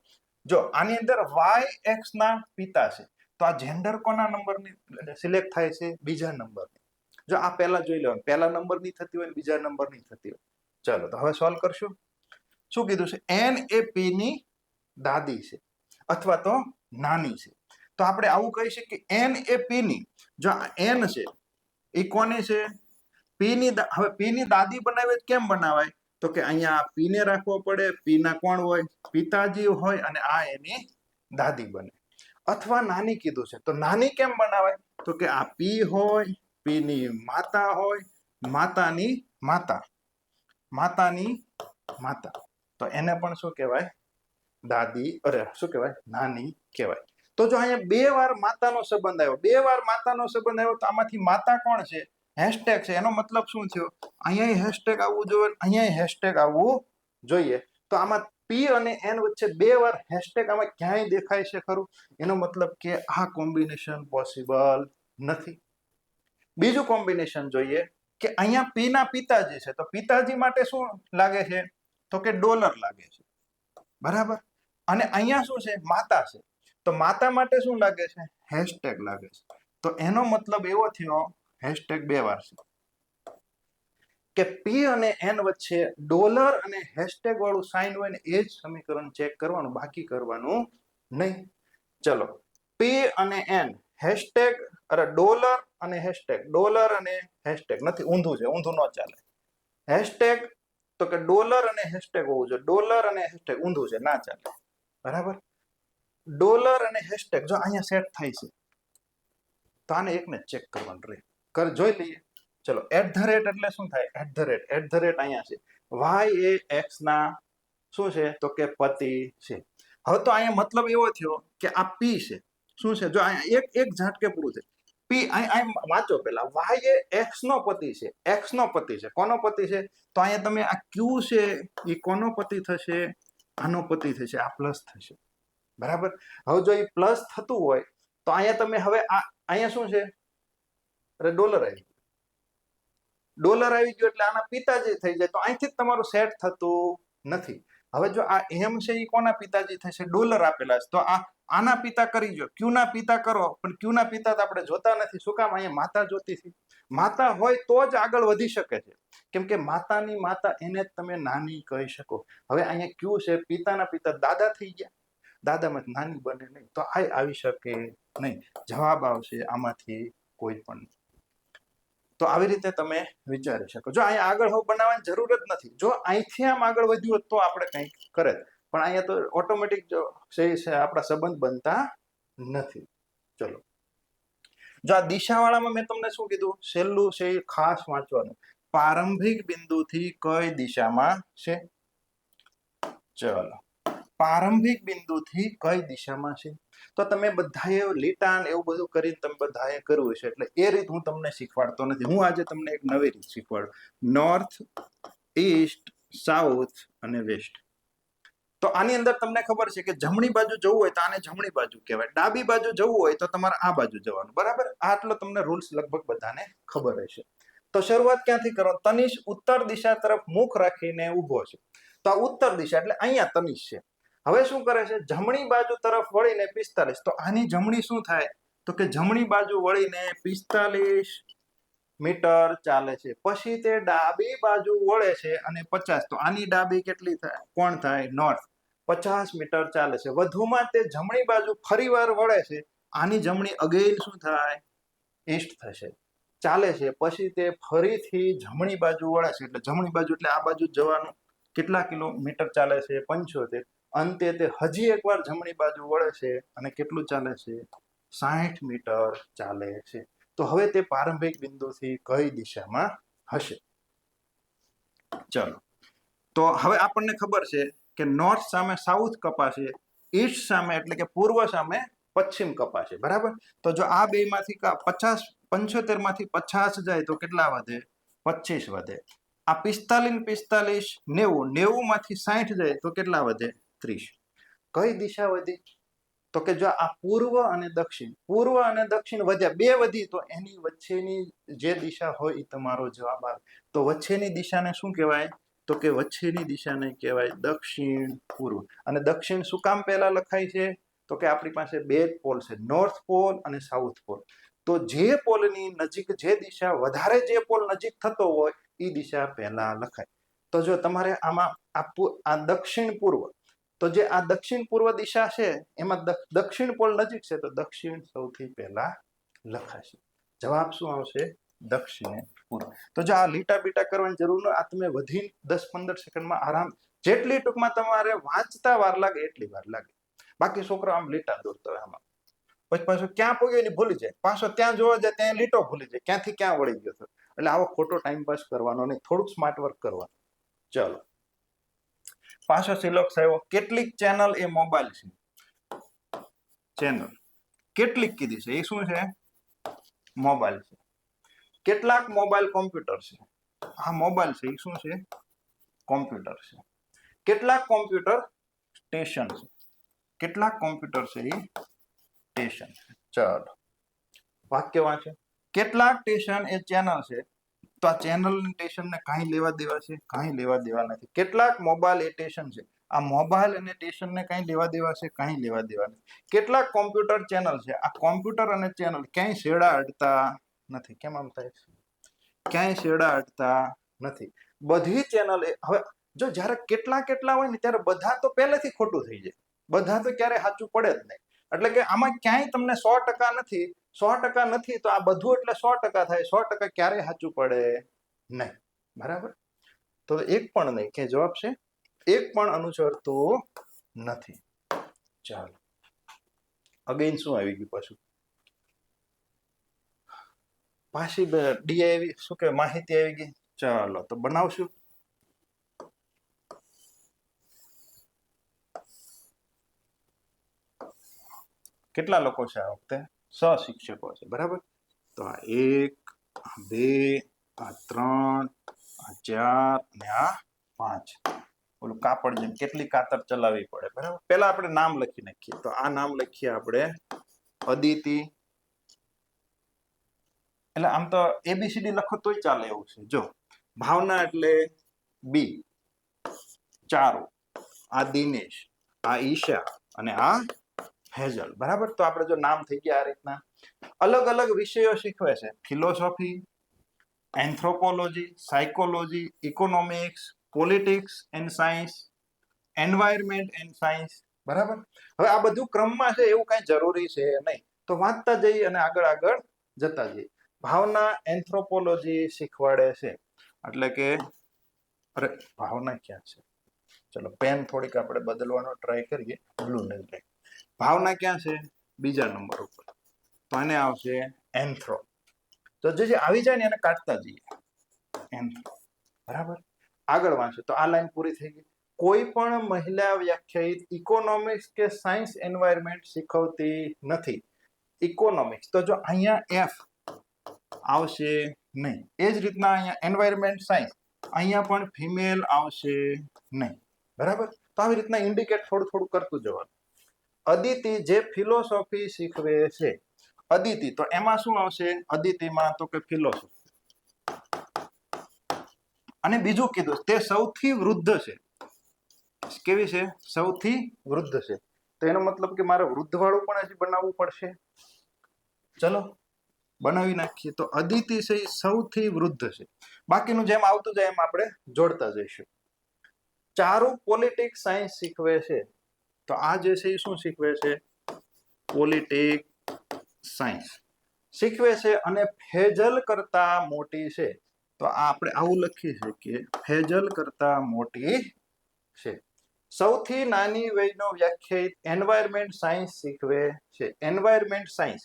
જો આની અંદર YX ના પિતા છે, તો આ જેન્ડર કોના નંબરની સિલેક્ટ થાય છે? બીજા નંબરની. જો આ પહેલા જોઈ લેવાનું, પહેલા નંબરની થતી હોય, બીજા નંબરની થતી હોય. ચાલો, તો હવે સોલ્વ કરશું. શું કીધું છે? એન એ પી ની દાદી છે અથવા તો નાની છે. તો આપણે આવું કહી શકીએ એન એ પી ની, જો એન છે એ કોની છે? પી ની. હવે પી ની દાદી બનાવે કેમ બનાવાય? તો કે અહીંયા પી ને રાખવો પડે, પી ના કોણ હોય? પિતાજી હોય, અને આ એની દાદી બને. અથવા નાની કીધું છે તો નાની કેમ બનાવાય? તો કે આ પી હોય, પી ની માતા હોય, માતાની માતા, માતાની માતા, તો એને પણ શું કહેવાય? દાદી. અરે શું કહેવાય? નાની કહેવાય. તો જો અહીંયા 2 વાર માતાનો સંબંધ આવ્યો, 2 વાર માતાનો સંબંધ આવ્યો, તો આમાંથી માતા કોણ છે? હેશટેગ છે. એનો મતલબ શું થયો? અહીંયા હેશટેગ આવવું જોઈએ, અહીંયા હેશટેગ આવવું જોઈએ. તો આમાં પી અને એન વચ્ચે 2 વાર હેશટેગ આમાં ક્યાંય દેખાય છે ખરું? એનો મતલબ કે આ કોમ્બિનેશન પોસિબલ નથી. બીજું કોમ્બિનેશન જોઈએ કે અહીંયા પી ના પિતાજી છે, તો પિતાજી માટે શું લાગે છે? તો કે ડોલર લાગે છે, બરાબર. અને અહીંયા શું છે? માતા છે, તો માતા માટે શું લાગે છે? હેશટેગ લાગે છે. તો એનો મતલબ એવો થયો હેશટેગ 2 વાર છે કે પી અને એન વચ્ચે ડોલર અને હેશટેગ વાળું સાઇન હોય ને એ જ સમીકરણ ચેક કરવાનું, બાકી કરવાનું નહીં. ચલો, પી અને એન હેશટેગ, અરે ડોલર અને હેશટેગ, ડોલર અને હેશટેગ નથી, ઊંધું છે, ઊંધું ન ચાલે. હેશટેગ તો કે ડોલર અને હેશટેગ હોવું જોઈએ, ડોલર અને હેશટેગ ઊંધું છે, ના ચાલે, બરાબર. ડોલર અને હેશટેગ જો અહીંયા સેટ થાય છે તો આને એકને ચેક કરવાનું રહે, જોઈ લઈએ. ચલો, એટ ધ રેટ એટલે શું થાય? At the rate, at the rate અહીંયા છે, વાય એ એક્સ ના શું છે? તો કે પતિ છે. હવે તો અહીંયા મતલબ એવો થયો કે આ પી છે, શું છે? જો અહીંયા એક ઝાટકે પૂરું છે. પી અહીં વાંચો પેલા, વાય એ એક્સ નો પતિ છે, એક્સ નો પતિ છે. કોનો પતિ છે? તો અહીંયા તમે આ ક્યુ છે એ કોનો પતિ થશે? આનો પતિ થશે, આ પ્લસ થશે, બરાબર. હવે જો એ પ્લસ થતું હોય તો અહીંયા તમે હવે અહીંયા શું છે? અરે ડોલર આવી, ડોલર આવી ગયો એટલે આના પિતાજી થઈ જાય, તો અહીંથી જ તમારું સેટ થતું નથી. હવે જો આ એમ છે એ કોના પિતાજી થશે? ડોલર આપેલા છે, તો આના પિતા કરી જો, ક્યુ ના પિતા કરો, પણ ક્યુ ના પિતા તો આપણે જોતા નથી. શું કામ? અહીંયા માતા જોતી છે. માતા હોય તો જ આગળ વધી શકે છે, કેમ કે માતાની માતા એને જ તમે નાની કહી શકો. હવે અહીંયા ક્યુ છે, પિતાના પિતા દાદા થઈ ગયા, દાદામાં નાની બને નહીં, તો આ આવી શકે નહીં. જવાબ આવશે આમાંથી કોઈ પણ. તો આવી રીતે તમે વિચારી શકો. જો અહીંયા આગળ હવે બનાવવાની જરૂર જ નથી. જો અહીંથી આમ આગળ વધ્યું હોત તો આપણે કંઈક કરે, પણ અહીંયા તો ઓટોમેટિક જો છે આપણા સંબંધ બનતા નથી. ચલો, જો આ દિશાવાળામાં મેં તમને શું કીધું? છેલ્લું છે એ ખાસ વાંચવાનું, પ્રારંભિક બિંદુથી કઈ દિશામાં છે? ચલો, પ્રારંભિક બિંદુથી કઈ દિશામાં છે? તો તમે બધાએ લીટા એવું બધું કરીને તમે બધાએ કરવું છે, એટલે એ રીત હું તમને શીખવાડતો નથી. હું આજે તમને એક નવી રીત શીખવાડું, નોર્થ, ઈસ્ટ, સાઉથ અને વેસ્ટ. તો આની અંદર તમને ખબર છે કે જમણી બાજુ જવું હોય તો આને જમણી બાજુ કહેવાય, ડાબી બાજુ જવું હોય તો તમારે આ બાજુ જવાનું, બરાબર. આટલો તમને રૂલ્સ લગભગ બધાને ખબર હશે. તો શરૂઆત ક્યાંથી કરો? તનિષ ઉત્તર દિશા તરફ મુખ રાખીને ઊભો છે, તો આ ઉત્તર દિશા એટલે અહીંયા તનિષ છે. હવે શું કરે છે? જમણી બાજુ તરફ વળીને 45, તો આની જમણી શું થાય? તો કે જમણી બાજુ વળીને 45 મીટર ચાલે છે. પછી તે ડાબી બાજુ વળે છે અને 50, તો આની ડાબી કેટલી થાય? કોણ થાય? નોર્થ. 50 મીટર ચાલે છે. વધુમાં તે જમણી બાજુ ફરીવાર વળે છે, આની જમણી અગેન શું થાય? ઈસ્ટ થશે, ચાલે છે. પછી તે ફરીથી જમણી બાજુ વળે છે, એટલે જમણી બાજુ એટલે આ બાજુ જવાનું. કેટલા કિલોમીટર ચાલે છે? 75. અંતે તે હજી એકવાર જમણી બાજુ વળે છે અને કેટલું ચાલે છે? 60 મીટર ચાલે છે. તો હવે તે પ્રારંભિક બિંદુથી કઈ દિશામાં હશે? ચલો, તો હવે આપણને ખબર છે કે નોર્થ સામે સાઉથ કપાશે, ઈસ્ટ સામે એટલે કે પૂર્વ સામે પશ્ચિમ કપાશે, બરાબર. તો જો આ બે માંથી 50, 75 માંથી 50 જાય તો કેટલા વધે? 25 વધે. આ 45, 45, 90, 90 માંથી 60 જાય તો કેટલા વધે? 30. કઈ દિશા વધી? તો કે જો આ પૂર્વ અને દક્ષિણ, પૂર્વ અને દક્ષિણ વધ્યા, બે વધી, તો એની વચ્ચેની જે દિશા હોય એ તમારો જવાબ આવે. તો વચ્ચેની દિશાને શું કહેવાય? તો કે વચ્ચેની દિશાને કહેવાય દક્ષિણ પૂર્વ. અને દક્ષિણ શું કામ પહેલા લખાય છે? તો કે આપણી પાસે બે પોલ છે, નોર્થ પોલ અને સાઉથ પોલ. તો જે પોલની નજીક જે દિશા વધારે, જે પોલ નજીક થતો હોય એ દિશા પહેલા લખાય. તો જો તમારે આમાં આ દક્ષિણ પૂર્વ, તો જે આ દક્ષિણ પૂર્વ દિશા છે એમાં દક્ષિણ પોલ નજીક છે, તો દક્ષિણ સૌથી પહેલા લખાશે. જવાબ શું આવશે? દક્ષિણ પૂર્વ. તો જો આ લીટા બીટા કરવાની જરૂર ન, આ તમે વધી 10-15 સેકન્ડમાં આરામ, જેટલી ટૂંકમાં તમારે વાંચતા વાર લાગે એટલી વાર લાગે. બાકી છોકરો આમ લીટા દોરતો હોય આમાં, પછી પાછું ક્યાં પગ્યો એને ભૂલી જાય, પાછો ત્યાં જોવા જાય ત્યાં લીટો ભૂલી જાય, ક્યાંથી ક્યાં વળી ગયો હતો. એટલે આવો ખોટો ટાઈમ પાસ કરવાનો નહીં, થોડુંક સ્માર્ટ વર્ક કરવાનું. ચલો પાછો સિલોક્સ આવ્યો. કેટલીક ચેનલ એ મોબાઈલ છે. ચેનલ કેટલીક કીધી છે, એ શું છે? મોબાઈલ છે. કેટલાક મોબાઈલ કોમ્પ્યુટર છે. આ મોબાઈલ છે, એ શું છે? કોમ્પ્યુટર છે. કેટલાક કોમ્પ્યુટર સ્ટેશન છે. કેટલાક કોમ્પ્યુટર છે એ સ્ટેશન છે. ચાલો વાક્ય વાંચો. કેટલાક સ્ટેશન એ ચેનલ છે. તો આ ચેનલ સ્ટેશન ને કાંઈ લેવા દેવા છે? કાંઈ લેવા દેવા નથી. કેટલાક મોબાઈલ એ સ્ટેશન છે. આ મોબાઈલ અને સ્ટેશન ને કાંઈ લેવા દેવા છે? કાંઈ લેવા દેવા નથી. કેટલાક કોમ્પ્યુટર ચેનલ છે. આ કોમ્પ્યુટર અને ચેનલ ક્યાંય છેડા અડતા નથી. કેમ આમ થાય છે? ક્યાંય છેડા અડતા નથી. બધી ચેનલ હવે જો જ્યારે કેટલા હોય ને ત્યારે બધા તો પહેલેથી ખોટું થઈ જાય, બધા તો ક્યારે સાચું પડે જ નહીં. એટલે કે આમાં ક્યાંય તમને 100% નથી, 100% નથી, તો આ બધું એટલે 100% થાય. 100% ક્યારે સાચું પડે નહીં. બરાબર? તો એક પણ નહીં. કે જવાબ છે એક પણ અનુસરતો નથી. ચાલો અગેન શું આવી ગયું? પાછી ડી આવી, શું કે માહિતી આવી ગઈ. ચાલો તો બનાવશું. કેટલા લોકો છે આ વખતે? 6 શિક્ષકો છે. બરાબર? તો આ 1, 2, આ 3, આ 4 અને આ 5. ઓલું કાપડ જેમ કેટલી કાતર ચલાવવી પડે. બરાબર? પહેલા આપણે નામ લખી નાખીએ. તો આ નામ લખીએ આપણે અદિતિ. એટલે આમ તો ABCD લખો તોય ચાલે એવું છે. જો ભાવના એટલે બી, ચારુ, આ દિનેશ, આ ઈશા અને આ હેઝલ. બરાબર? તો આપણે જો નામ થઈ ગયા આ રીતના. અલગ અલગ વિષયો શીખવે છે. Philosophy, anthropology, psychology, economics, politics and science, environment and science. બરાબર? હવે આ બધું ક્રમમાં છે એવું કઈ જરૂરી છે નહીં. તો વાંચતા જઈએ અને આગળ આગળ જતા જઈએ. ભાવના એન્થ્રોપોલોજી શીખવાડે છે. એટલે કે અરે ભાવના ક્યાં છે? ચલો પેન થોડીક આપણે બદલવાનો ટ્રાય કરીએ. બ્લુ નહીં લે. ભાવના ક્યાં છે? બીજા નંબર ઉપર. તો આને આવશે એન્થ્રો. તો જે આવી જાય ને એને કાઢતા જઈએ. એન્થ્રો. બરાબર? આગળ વાંચો. તો આ લાઈન પૂરી થઈ ગઈ. કોઈ પણ મહિલા વ્યાખ્યાયિત ઇકોનોમિક્સ કે સાયન્સ એન્વાયરમેન્ટ શીખવતી નથી. ઇકોનોમિક્સ, તો જો અહીંયા એફ આવશે નહીં. એ જ રીતના અહીંયા એન્વાયરમેન્ટ સાયન્સ, અહીંયા પણ ફિમેલ આવશે નહીં. બરાબર? તો આવી રીતના ઇન્ડિકેટ થોડું થોડું કરતું જવાનું. અદિતિ જે ફિલોસોફી શીખવે છે. અદિતિ, તો એમાં શું આવશે? અદિતિમાં તો કે ફિલોસોફી. અને બીજું કીધું તે સૌથી વૃદ્ધ છે. કેવી છે? સૌથી વૃદ્ધ છે. તો એનો મતલબ કે મારે વૃદ્ધ વાળું પણ હજી બનાવવું પડશે. ચલો બનાવી નાખીએ. તો અદિતિ છે એ સૌથી વૃદ્ધ છે. બાકીનું જેમ આવતું જાય એમ આપણે જોડતા જઈશું. ચારુ પોલિટિક્સ સાયન્સ શીખવે છે. તો આ જે છે એ શું શીખવે છે? પોલિટિક્સ સાયન્સ શીખવે છે. અને ફેજલ કરતા મોટી છે. તો આ આપણે આવું લખીએ છીએ કે ફેજલ કરતા મોટી છે. સૌથી નાની વયનો વ્યાખ્યાયિત એન્વાયરમેન્ટ સાયન્સ શીખવે છે. એન્વાયરમેન્ટ સાયન્સ,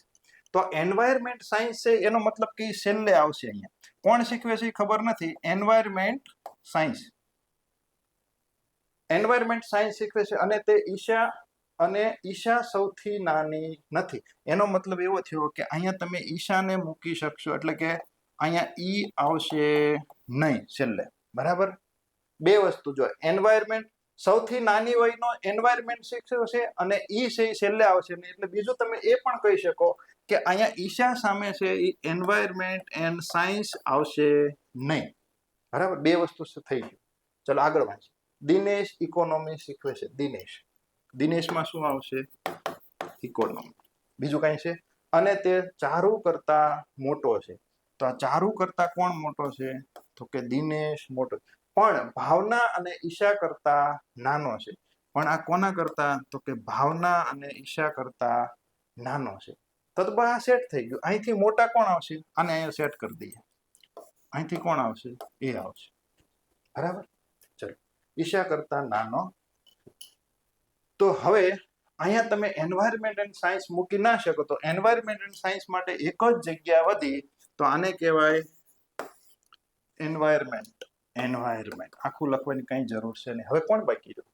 તો એન્વાયરમેન્ટ સાયન્સ છે એનો મતલબ કે છેલ્લે આવશે. અહીંયા કોણ શીખવે છે ખબર નથી. એન્વાયરમેન્ટ સાયન્સ, એન્વાયરમેન્ટ સાયન્સ શીખવે છે. અને તે ઈશા સૌથી નાની નથી. એનો મતલબ એવો થયો કે અહીંયા તમે ઈશાને મૂકી શકશો, એટલે કે અહીંયા ઈ આવશે નહીં છેલ્લે. બરાબર? બે વસ્તુ જો એન્વાયરમેન્ટ સૌથી નાની વયનો એન્વાયરમેન્ટ શીખવે છે અને ઈ છે છેલ્લે આવશે નહીં. એટલે બીજું તમે એ પણ કહી શકો કે અહીંયા ઈશા સામે છે એ એન્વાયરમેન્ટ એન્ડ સાયન્સ આવશે નહીં. બરાબર? બે વસ્તુ થઈ ગયું. ચલો આગળ વાંચીએ. દિનેશ ઇકોનોમી શીખવે છે. દિનેશમાં શું આવશે? ઇકોનોમી. બીજું કઈ છે? અને તે ચારુ કરતા મોટો છે. તો આ ચારુ કરતા કોણ મોટો છે? તો કે દિનેશ મોટો. પણ ભાવના અને ઈશા કરતા નાનો છે. પણ આ કોના કરતા? તો કે ભાવના અને ઈશા કરતા નાનો છે. તો આ સેટ થઈ ગયું. અહીંથી મોટા કોણ આવશે? આને અહીંયા સેટ કરી દઈએ. અહીંથી કોણ આવશે? એ આવશે. બરાબર. ચલો, ઈશા કરતા નાનો. તો હવે અહીંયા તમે એન્વાયરમેન્ટ એન્ડ સાયન્સ મૂકી ના શકો. તો એન્વાયરમેન્ટ એન્ડ સાયન્સ માટે એક જ જગ્યા વધી. તો આને કહેવાય એન્વાયરમેન્ટ. એન્વાયરમેન્ટ આખું લખવાની કઈ જરૂર છે નહીં. હવે કોણ બાકી રહ્યું?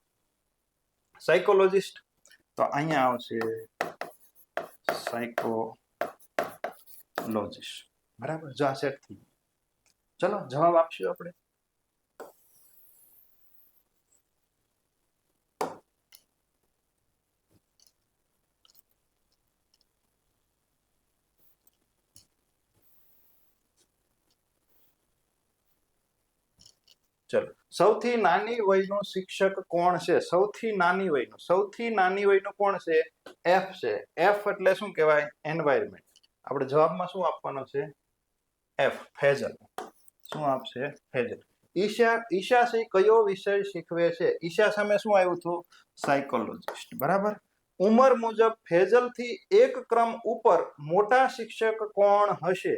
સાયકોલોજીસ્ટ. તો અહીંયા આવશે સાયકોલોજીસ્ટ. બરાબર. જો આ સેટ થઈ. ચલો જવાબ આપશું આપણે. ચલો, સૌથી નાની વયનો શિક્ષક કોણ છે? સૌથી નાની વયનો, સૌથી નાની વયનો કોણ છે? એફ છે. એફ એટલે શું કહેવાય? એન્વાયરમેન્ટ. આપણે જવાબમાં શું આપવાનો છે? એફ. ફેઝલ. શું આપશે? ફેઝલ. ઈશા છે કયો વિષય શીખવે છે? ઈશા સામે શું આવ્યું હતું? સાયકોલોજીસ્ટ. બરાબર. ઉંમર મુજબ ફેઝલ થી એક ક્રમ ઉપર મોટા શિક્ષક કોણ હશે?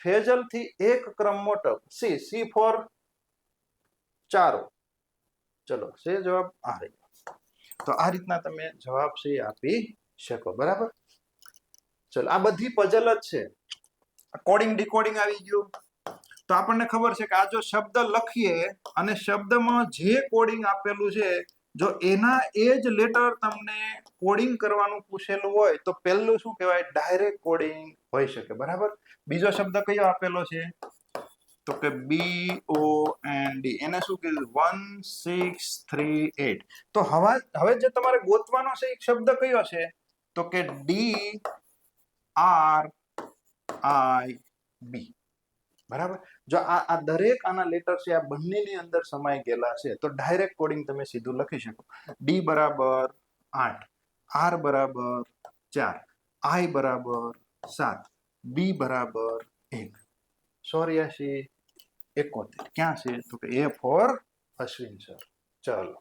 ફેઝલ થી એક ક્રમ મોટો. સી ફોર ચારો. ચલો, છે જવાબ આ રહ્યો. તો આ રીતના તમે જવાબ છે આપી શકો. બરાબર. ચલો, આ બધી પઝલ જ છે. કોડિંગ ડીકોડિંગ આવી ગયું. તો આપણને ખબર છે કે આ જો શબ્દ લખીએ અને શબ્દમાં જે કોડિંગ આપેલું છે, જો એના એ જ લેટર તમને કોડિંગ કરવાનું પૂછેલું હોય તો પહેલું શું કહેવાય? ડાયરેક્ટ કોડિંગ હોઈ શકે. બરાબર. બીજો શબ્દ કયો આપેલો છે? તો કે BOND. એને શું કીધું? 1638. તો હવે જે તમારે ગોતવાનો છે એક શબ્દ કયો છે? તો કે DRIB. બરાબર. જો આ દરેક આના લેટર છે આ બંનેની અંદર સમાઈ ગયેલા છે તો ડાયરેક્ટ કોડિંગ તમે સીધું લખી શકો. D બરાબર 8, R બરાબર 4, I બરાબર 7, B બરાબર 1, 84, 71. ક્યાં છે? તો કે A ફોર અશ્વિન સર. ચલો,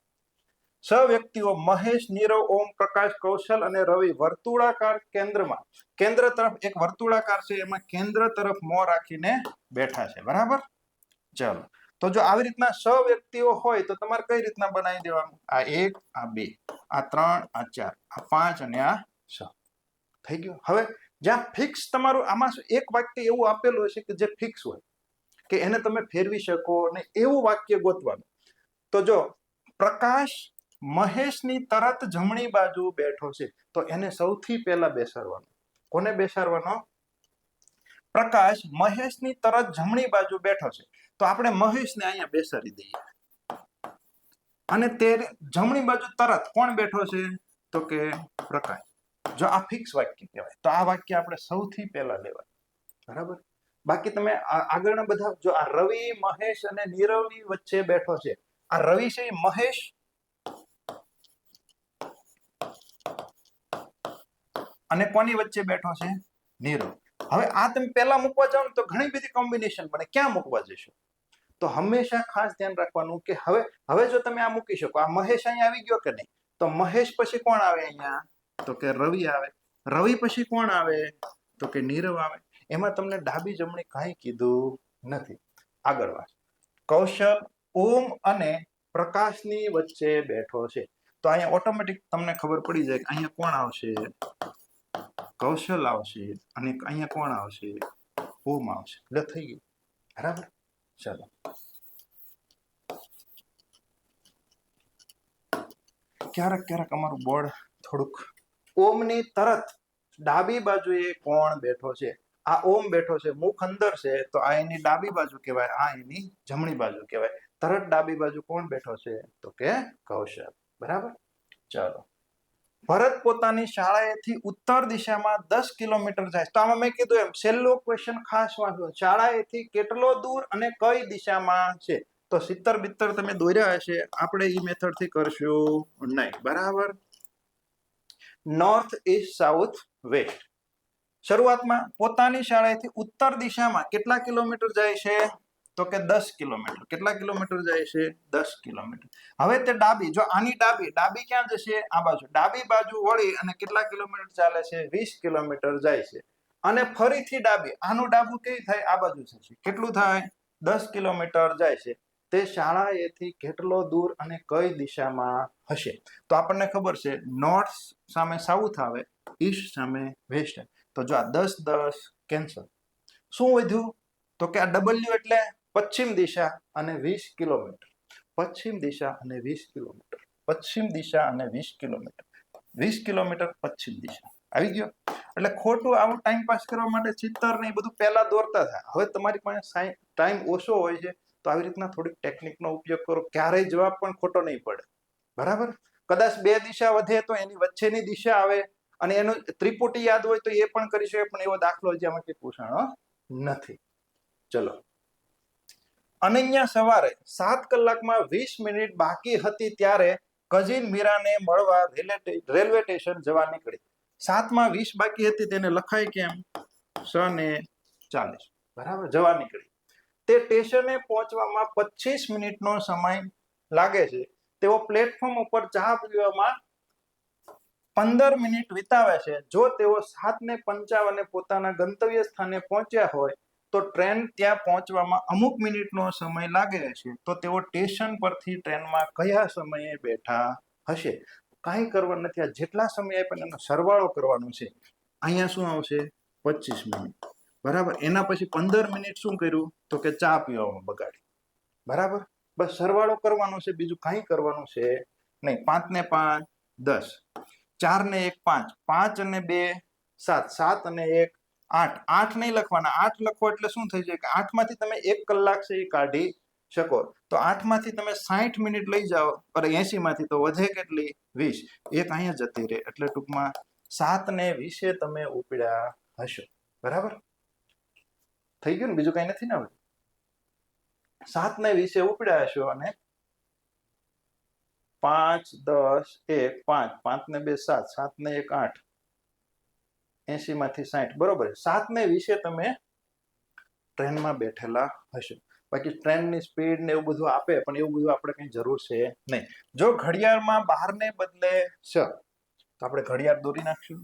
છ વ્યક્તિઓ મહેશ, નીરવ, ઓમ, પ્રકાશ, કૌશલ અને રવિ વર્તુળાકાર કેન્દ્રમાં, કેન્દ્ર તરફ એક વર્તુળાકાર છે એમાં કેન્દ્ર તરફ મોં રાખીને બેઠા છે. બરાબર. ચલો, તો જો આવી રીતના 6 વ્યક્તિઓ હોય તો તમારે કઈ રીતના બનાવી દેવાનું? આ 1, આ 2, આ 3, આ 4, આ 5 અને આ 6. થઈ ગયું. હવે જ્યાં ફિક્સ તમારું આમાં એક વાક્ય એવું આપેલું હશે કે જે ફિક્સ હોય કે એને તમે ફેરવી શકો ને એવું વાક્ય ગોતવાનું. તો જો પ્રકાશ મહેશની તરત જમણી બાજુ બેઠો છે તો એને સૌથી પહેલા બેસાડવાનો. કોને બેસાડવાનો? પ્રકાશ મહેશની તરત જમણી બાજુ બેઠો છે તો આપણે મહેશને અહીંયા બેસાડી દઈએ. અને તે જમણી બાજુ તરત કોણ બેઠો છે? તો કે પ્રકાશ. જો આ ફિક્સ વાક્ય કહેવાય તો આ વાક્ય આપણે સૌથી પહેલા લેવાય. બરાબર. બાકી તમે આગળના બધા જો આ રવિ, મહેશ અને નીરવની વચ્ચે બેઠો છે. આ રવિ છે એ મહેશ અને કોની વચ્ચે બેઠો છે? નીરવ. હવે આ તમે પહેલા મૂકવા જાવ ને તો ઘણી બધી કોમ્બિનેશન બને. ક્યાં મૂકવા જશો? તો હંમેશા ખાસ ધ્યાન રાખવાનું કે હવે જો તમે આ મૂકી શકો, આ મહેશ અહીંયા આવી ગયો કે નહીં? તો મહેશ પછી કોણ આવે અહીંયા? તો કે રવિ આવે. રવિ પછી કોણ આવે? તો કે નીરવ આવે. એમાં તમને ડાબી જમણી કાંઈ કીધું નથી. આગળ વાત. કૌશલ ઓમ અને પ્રકાશની વચ્ચે બેઠો છે તો અહીંયા ઓટોમેટિક તમને ખબર પડી જાય કે અહીંયા કોણ આવશે? કૌશલ આવશે અને અહીંયા કોણ આવશે? ઓમ આવશે. એટલે થઈ ગયું. બરાબર. ચાલો, ક્યારેક અમારું બોર્ડ થોડુંક. ઓમની તરત ડાબી બાજુએ કોણ બેઠો છે? આ ઓમ બેઠો છે, મુખ અંદર છે તો આ એની ડાબી બાજુ કહેવાય, આ એની જમણી બાજુ કહેવાય. તરત ડાબી બાજુ કોણ બેઠો છે? તો કે કૌશલ. બરાબર. ચાલો, ભરત પોતાની શાળાએથી ઉત્તર દિશામાં 10 કિલોમીટર જાય. તો આમાં મેં કીધું એમ છેલ્લો ક્વેશ્ચન ખાસ વાંચો. શાળાએથી કેટલો દૂર અને કઈ દિશામાં છે? તો 70 તમે દોર્યા હશે. આપણે એ મેથડ થી કરશું નહીં. બરાબર. North, east, south, west. શરૂઆતમાં પોતાની શાળાએથી ઉત્તર દિશામાં કેટલા કિલોમીટર જાય છે? તો કે 10 કિલોમીટર. કેટલા કિલોમીટર જાય છે? 10 કિલોમીટર. હવે તે ડાબી, જો આની ડાબી ક્યાં જશે? આ બાજુ. ડાબી બાજુ વળી અને કેટલા કિલોમીટર ચાલે છે? 20 કિલોમીટર જાય છે. અને ફરીથી ડાબી, આનું ડાબું કેવી થાય? આ બાજુ થશે. કેટલું થાય? 10 કિલોમીટર જાય છે. તે શાળાએથી કેટલો દૂર અને કઈ દિશામાં હશે? તો આપણને ખબર છે નોર્થ સામે સાઉથ આવે, ઈસ્ટ સામે વેસ્ટ. તો જો આ 10 10 કેન્સલ. શું વધ્યું? તો કે આ ડબલ્યુ એટલે પશ્ચિમ દિશા અને 20 કિલોમીટર. પશ્ચિમ દિશા અને 20 કિલોમીટર. પશ્ચિમ દિશા અને 20 કિલોમીટર. 20 કિલોમીટર પશ્ચિમ દિશા. આવી ગયો? એટલે ખોટું આવું ટાઈમ પાસ કરવા માટે ચિત્તર ને એ બધું પહેલા દોરતા થાય. હવે તમારી પાસે ટાઈમ ઓછો હોય છે તો આવી રીતના થોડીક ટેકનિકનો ઉપયોગ કરો. ક્યારેય જવાબ પણ ખોટો નહીં પડે. બરાબર? કદાચ બે દિશા વધે તો એની વચ્ચેની દિશા આવે અને એનું ત્રિપુટી યાદ હોય તો એ પણ કરી શકે, પણ એવો દાખલો હજી આમાં પૂછાણો નથી. ચલો. અનન્યા સવારે 7 કલાકમાં 20 મિનિટ બાકી હતી ત્યારે કઝિન મીરાને મળવા રેલવે સ્ટેશન જવા નીકળી. 7:20 બાકી હતી, તેને લખાય કેમ? 6:40. બરાબર? જવા નીકળી. તે સ્ટેશને પહોંચવામાં 25 મિનિટનો સમય લાગે છે. તેઓ પ્લેટફોર્મ ઉપર ચા પીવામાં 15 મિનિટ વિતાવે છે. જો તેઓ 7:55 પોતાના ગંતવ્ય સ્થાને પહોંચ્યા હોય તો ટ્રેન ત્યાં પહોંચવામાં અમુક મિનિટનો સમય લાગે છે. તો તેઓ સ્ટેશન પરથી ટ્રેનમાં કયા સમયે બેઠા હશે? કાંઈ કરવાનું નથી. આ જેટલા સમય આપ્યા એનો સરવાળો કરવાનો છે. અહીંયા શું આવશે? 25 મિનિટ. બરાબર? એના પછી 15 મિનિટ શું કર્યું? તો કે ચા પીવામાં બગાડી. બરાબર? બસ સરવાળો કરવાનો છે, બીજું કાંઈ કરવાનું છે નહીં. 5 ને 5 10, 4 ને 1 5, 5 અને 2 7, 7 અને 1 8. 8 નહીં લખવાના. 8 લખો એટલે શું થઈ જાય કે 8 માંથી તમે 1 કલાક છે એ કાઢી શકો. તો 8 માંથી તમે 60 મિનિટ લઈ જાઓ, અને 80 માંથી તો વધે કેટલી? 20. એક અહીંયા જતી રહે. એટલે ટૂંકમાં 7 ને 20 તમે ઉપડ્યા હશો. બરાબર? થઈ ગયું ને? બીજું કઈ નથી ને? હવે 7 ને 20 ઉપડ્યા હશો અને 5 10 1 5, 5 ને 2 7, 7 ને 1 8, 80 માંથી 60. બરોબર? 7 ને 20 તમે ટ્રેનમાં બેઠેલા હશો. બાકી ટ્રેનની સ્પીડ ને એવું બધું આપે, પણ એવું બધું આપણે કઈ જરૂર છે નહીં. જો ઘડિયાળમાં 12 ને બદલે 6 તો આપણે ઘડિયાળ દોરી નાખશું.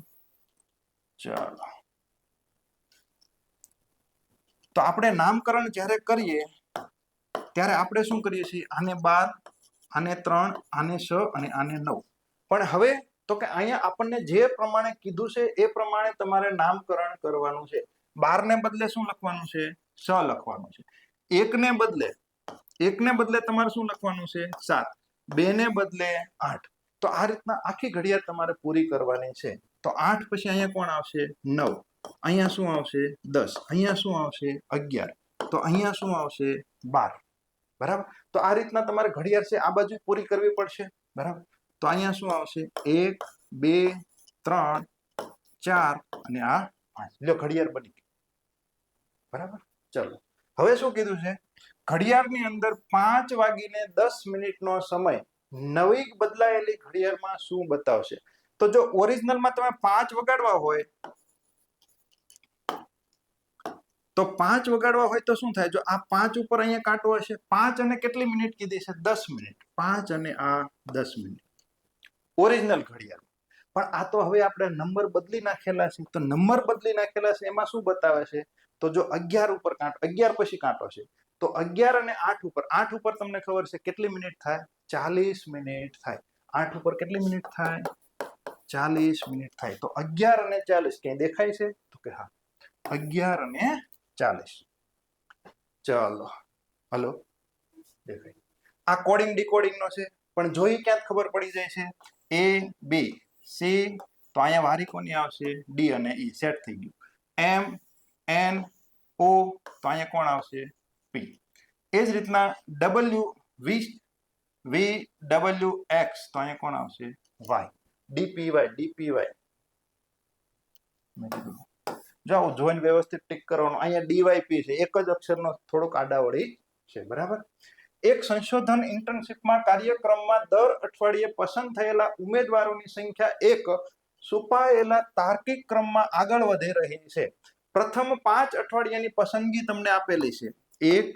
ચાલો. તો આપણે નામકરણ જ્યારે કરીએ ત્યારે આપણે શું કરીએ છીએ? આને 12, આને 3, આને 6 અને આને 9. પણ હવે તો કે અહીંયા આપણને જે પ્રમાણે કીધું છે એ પ્રમાણે તમારે નામકરણ કરવાનું છે. 12 ને બદલે શું લખવાનું છે? 6 લખવાનું છે. 1 ને બદલે તમારે શું લખવાનું છે? 7. 2 ને બદલે 8. તો આ રીતના આખી ઘડિયાળ તમારે પૂરી કરવાની છે. તો 8 પછી અહીંયા કોણ આવશે? 9. અહીંયા શું આવશે? 10. અહીંયા શું આવશે? 11. તો અહીંયા શું આવશે? 12. બરાબર? તો આ રીતના તમારે ઘડિયાળ છે આ બાજુ પૂરી કરવી પડશે. બરાબર? તો અહીંયા શું આવશે? 1 2 3 4 અને આ 5. લ્યો, ઘડિયાળ બની ગઈ. બરાબર? ચલો. હવે શું કીધું છે? ઘડિયાળની અંદર 5:10 નો સમય નવી બદલાયેલી ઘડિયાળમાં શું બતાવશે? તો જો ઓરિજિનલમાં તમે 5 વગાડવા હોય તો 5 વગાડવા હોય તો શું થાય? જો આ 5 ઉપર અહીંયા કાંટો હશે, 5 અને કેટલી મિનિટ કીધી છે? 10 મિનિટ. 5 અને આ 10 મિનિટ ઓરિજિનલ ઘડિયાળ. પણ આ તો હવે આપણે નંબર બદલી નાખેલા છે. તો નંબર બદલી નાખેલા છે એમાં શું બતાવે છે? તો જો 11 ઉપર કાંટો, 11 પછી કાંટો છે, તો 11 અને 8 ઉપર, 8 ઉપર તમને ખબર છે કેટલી મિનિટ થાય? 40 મિનિટ થાય. 8 ઉપર કેટલી મિનિટ થાય? 40 મિનિટ થાય. તો 11 અને 40 ક્યાંય દેખાય છે? તો કે હા, 11 અને 40. ચાલો. હલો, દેખાય? આ કોડિંગ ડીકોડિંગ નો છે, પણ જોઈ ક્યાં ખબર પડી જાય છે? A B C, તો અહીંયા વારી કોની આવશે? D અને E. સેટ થઈ ગયું. M N O, તો અહીંયા કોણ આવશે? P. એ જ રીતના W V W X, તો અહીંયા કોણ આવશે? Y. D P Y જો જોઈને વ્યવસ્થિત ટીક કરવાનું. અહીંયા DYP છે, એક જ અક્ષરનો થોડોક આડાવડી છે. બરાબર? એક સંશોધન ઇન્ટર્નશીપમાં કાર્યક્રમમાં દર અઠવાડિયે પસંદ થયેલા ઉમેદવારોની સંખ્યા એક છુપાયેલા તાર્કિક ક્રમમાં આગળ વધી રહી છે. પ્રથમ 5 અઠવાડિયાની પસંદગી તમને આપેલી છે. 1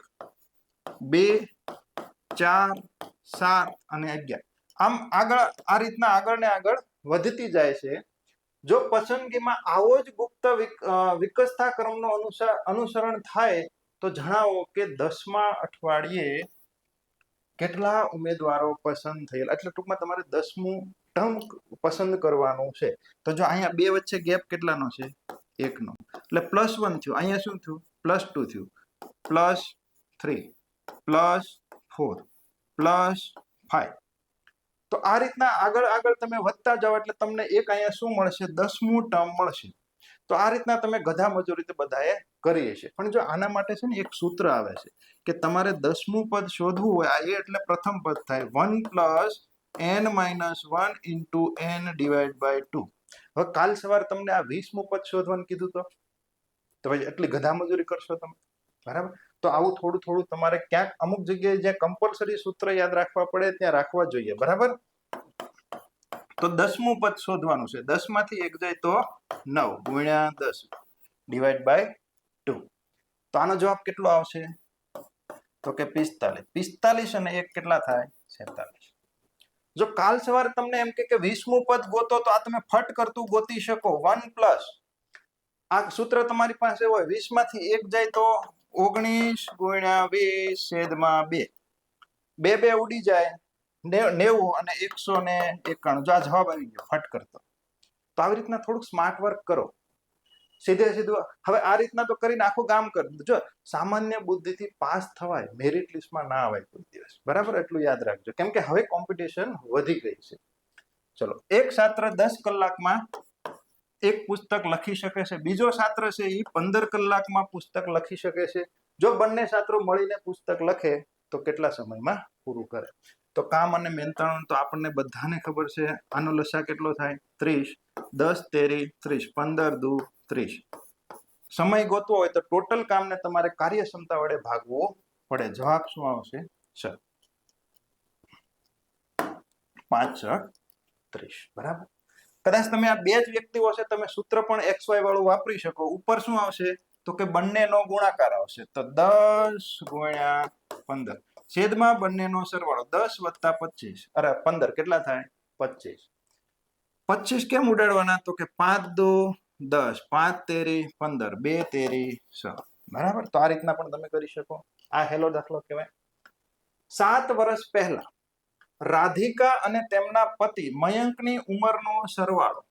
2 4 7 અને 11 આમ આગળ આ રીતના આગળ ને આગળ વધતી જાય છે. જો પસંદગીમાં આવો જ ગુપ્ત વિકસતા ક્રમનો અનુસરણ થાય તો જણાવો કે 10મા અઠવાડિયે કેટલા ઉમેદવારો પસંદ થયેલા. એટલે ટૂંકમાં તમારે 10મું ટર્મ પસંદ કરવાનું છે. તો જો અહીંયા બે વચ્ચે ગેપ કેટલાનો છે? 1 નો. એટલે +1 થયું. અહીંયા શું થયું? +2 થયું, +3, +4, +5. તો આ રીતના આગળ આગળ તમે વધતા જાઓ એટલે તમને એક અહીંયા શું મળશે? 10મું ટર્મ મળશે. તો આ રીતના તમે ગધા મજૂરી તો બધાએ કરીએ છે. પણ જો આના માટે છે ને એક સૂત્ર આવે છે કે તમારે 10મું પદ શોધવું હોય, આ એ એટલે પ્રથમ પદ થાય 1 + n - 1 * n / 2. હવે કાલ સવારે તમને આ 20મું પદ શોધવાનું કીધું તો ભાઈ એટલી ગધા મજૂરી કરશો તમે, બરાબર? તો આવું થોડું થોડું તમારે ક્યાંક અમુક જગ્યાએ જ્યાં કમ્પલસરી સૂત્ર યાદ રાખવા પડે ત્યાં રાખવા જોઈએ, બરાબર? તો 10મું પદ શોધવાનું છે. 10 માંથી 1 જાય તો 9 × 10 / 2. તો આનો જવાબ કેટલો આવશે? તો કે 45. 45 અને 1 કેટલા થાય? 46. જો કાલ સવારે તમને એમ કે 20મું પદ ગોતો તો આ તમે ફટ કરતું ગોતી શકો. 1 + આ સૂત્ર તમારી પાસે હોય, 20 માંથી 1 જાય તો 19 × 20 (2). 2 ઉડી જાય 90 અને 191. જો આ જવાબ આવી ગયો ફટ કરતો. તો આવી રીતના થોડુંક સ્માર્ટ વર્ક કરો, સીધે સીધું. હવે આ રીતના તો કરીને આખું કામ કરી દીધું. જો સામાન્ય બુદ્ધિથી પાસ થવાય, મેરિટ લિસ્ટમાં ના આવાય કોઈ દિવસ, બરાબર? એટલું યાદ રાખજો, કેમ કે હવે કોમ્પિટિશન વધી ગઈ છે. ચલો, એક છાત્ર 10 કલાકમાં એક પુસ્તક લખી શકે છે, બીજો છાત્ર છે એ 15 કલાકમાં પુસ્તક લખી શકે છે. જો બંને છાત્રો મળીને પુસ્તક લખે તો કેટલા સમયમાં પૂરું કરે? તો કામ અને મહેનતાણું તો આપણને બધાને ખબર છે. આનો લસા કેટલો થાય? 30. 10 તેરી 30, 15 દુ 30. સમય ગોતવો હોય તો ટોટલ કામને તમારે કાર્યક્ષમતા વડે ભાગવું પડે. જવાબ શું આવશે? 6. 5 × 30, બરાબર? કદાચ તમે આ બે જ વ્યક્તિઓ છે, તમે સૂત્ર પણ XY વાળું વાપરી શકો. ઉપર શું આવશે? તો કે બંનેનો ગુણાકાર આવશે. તો 10 × 15 છેદમાં બંનેનો સરવાળો 10 + 25. અરે 15 કેટલા થાય? 25. 25 કેમ ઉડાડવાના? તો કે 5 દુ 10, 5 તેરી 15, 2 તેરી 6, બરાબર? તો આ રીતના પણ તમે કરી શકો. આ હેલો દાખલો કહેવાય. 7 વર્ષ પહેલા રાધિકા અને તેમના પતિ મયંકની ઉંમરનો સરવાળો.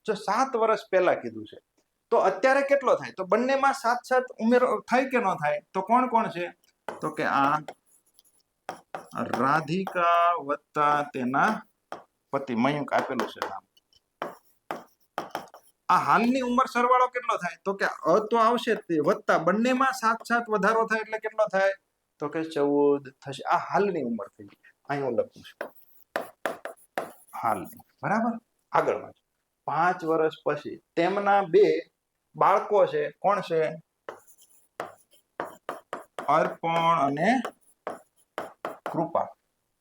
જો 7 વર્ષ પહેલા કીધું છે તો અત્યારે કેટલો થાય? તો બંનેમાં 7 ઉમેરો થાય કે ન થાય? તો કોણ કોણ છે? તો કે આ રાધિકા વત્તા તેના પતિ મયંક આપેલું છે નામ. આ હાલની ઉંમર સરવાળો કેટલો થાય? તો કે તો આવશે તે વત્તા બંનેમાં 7 વધારો થાય એટલે કેટલો થાય? તો કે 14 થશે. આ હાલની ઉંમર થઈ ગઈ. અહીં હું લખું છું હાલની, બરાબર? આગળમાં 5 વર્ષ પછી તેમના 2 બાળકો છે. કોણ છે? અર્પણ અને કૃપા.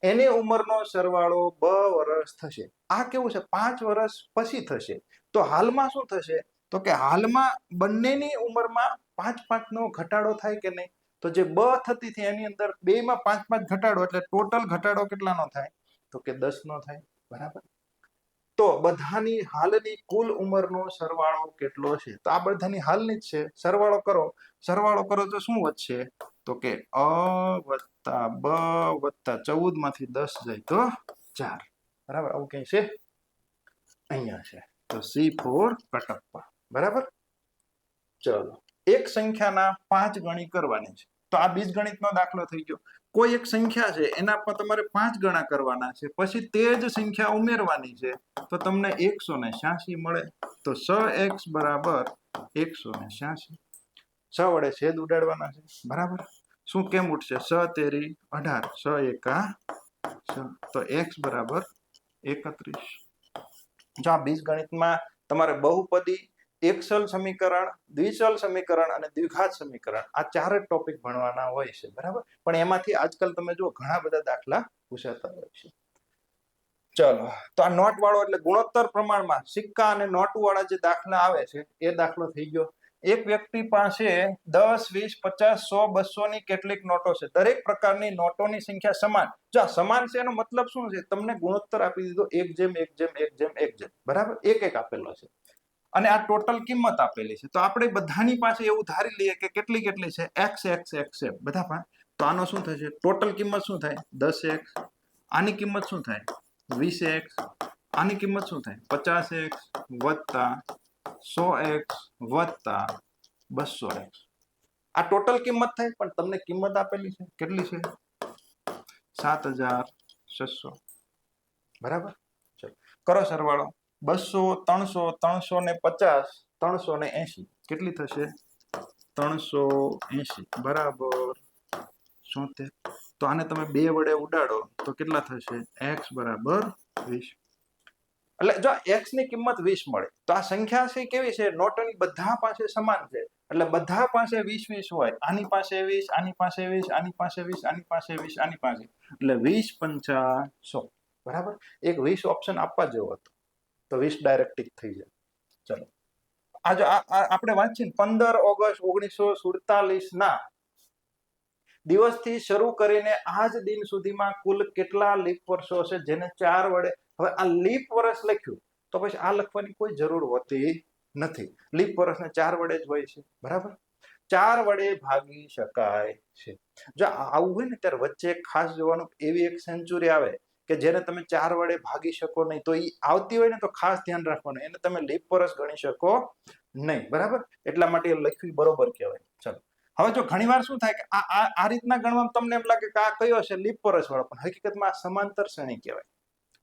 એની ઉંમરનો સરવાળો 2 વર્ષ થશે. આ કેવું છે? 5 વર્ષ પછી થશે. તો હાલમાં શું થશે? તો કે હાલમાં બંનેની ઉંમરમાં 5 નો ઘટાડો થાય કે નહીં? તો જે બ થતી હતી એની અંદર 2 માં 5 ઘટાડો એટલે ટોટલ ઘટાડો કેટલાનો થાય? તો કે 10 નો થાય, બરાબર? તો બધાની હાલની કુલ ઉંમરનો સરવાળો કેટલો છે? તો આ બધાની હાલની જ છે. સરવાળો કરો તો શું વધશે? તો કે અ વત્તા બ વત્તા 14 માંથી 10 જાય તો 4, બરાબર? આવું કઈ છે? અહીંયા છે. તો C4 કટપ્પા, બરાબર? ચલો, એક સંખ્યાના 5 ગણી કરવાની છે. તો આ બીજગણિતનો દાખલો થઈ ગયો. કોઈ એક સંખ્યા છે એના પર તમારે 5 ગણા કરવાના છે, પછી તે જ સંખ્યા ઉમેરવાની છે તો તમને 186 મળે. તો 6x = 186. 6 વડે છેદ ઉડાડવાના છે, બરાબર? શું કેમ ઉઠશે? 6 તેરી 18, 6 એકા 6. તો x = 31. જો આ બીજગણિતમાં તમારે બહુપદી, એકસલ સમીકરણ, દ્વિચલ સમીકરણ અને દ્વિઘાત સમીકરણ આ 4 જ ટોપિક ભણવાના હોય છે, બરાબર? પણ એમાંથી આજકાલ તમે જો ઘણા બધા દાખલા પૂછાતા હોય છે. ચલો, તો આ નોટ વાળો એટલે ગુણોત્તર પ્રમાણમાં સિક્કા અને નોટ વાળા જે દાખલા આવે છે એ દાખલો થઈ ગયો. એક વ્યક્તિ પાસે 10, 20, 50, 100, 200 ની કેટલીક નોટો છે. દરેક પ્રકારની નોટોની સંખ્યા સમાન. જો આ સમાન છે એનો મતલબ શું છે? તમને ગુણોત્તર આપી દીધો 1:1:1:1:1, બરાબર? એક એક આપેલો છે અને આ ટોટલ કિંમત આપેલી છે. તો આપણે બધાની પાસે એવું ધારી લઈએ કે કેટલી કેટલી છે? x x x છે બધા પાસે. તો આનો શું થશે? ટોટલ કિંમત શું થાય? 10x. આની કિંમત શું થાય? 20x. આની કિંમત શું થાય? 50x વત્તા 100x વત્તા 200x. આ ટોટલ કિંમત થાય, પણ તમને કિંમત આપેલી છે કેટલી છે? 7600. બરાબર? ચલો કરો સરવાળો. 200, 300, 350, 380 કેટલી થશે? 380 બરાબર 76. તો આને તમે 2 વડે ઉડાડો તો કેટલા થશે? x બરાબર 20. એટલે જો x ની કિંમત 20 મળે તો આ સંખ્યા છે કેવી છે? નોટોની બધા પાસે સમાન છે, એટલે બધા પાસે 20 હોય. આની પાસે 20, આની પાસે 20, આની પાસે 20, આની પાસે 20, આની પાસે, એટલે 20 પંચા 100. બરાબર? એક 20 ઓપ્શન આપવા જેવો હતો, તો 20 ડાયરેક્ટ ટીક થઈ જાય. ચલો આ જો આપણે વાંચીએ 15 ઓગસ્ટ 1947 ના દિવસથી શરૂ કરીને આજ દિન સુધીમાં કુલ કેટલા લીપ વર્ષો છે જેને 4 વડે, હવે આ લીપ વર્ષ લખ્યું તો પછી આ લખવાની કોઈ જરૂર હોતી નથી. લીપ વર્ષને 4 વડે જ હોય છે. બરાબર? 4 વડે ભાગી શકાય છે. જો આવું હોય ને ત્યારે વચ્ચે ખાસ જોવાનું, એવી એક સેન્ચુરી આવે કે જેને તમે 4 વડે ભાગી શકો નહીં, તો એ આવતી હોય ને તો ખાસ ધ્યાન રાખવાનું, એને તમે લીપ વર્ષ ગણી શકો નહીં. બરાબર? એટલા માટે એ લખ્યું બરોબર કહેવાય. ચલો હવે જો ઘણીવાર શું થાય કે આ રીતના ગણવામાં તમને એમ લાગે કે આ કયો છે? લીપ વર્ષ વાળો, પણ હકીકતમાં આ સમાંતર શ્રેણી કહેવાય.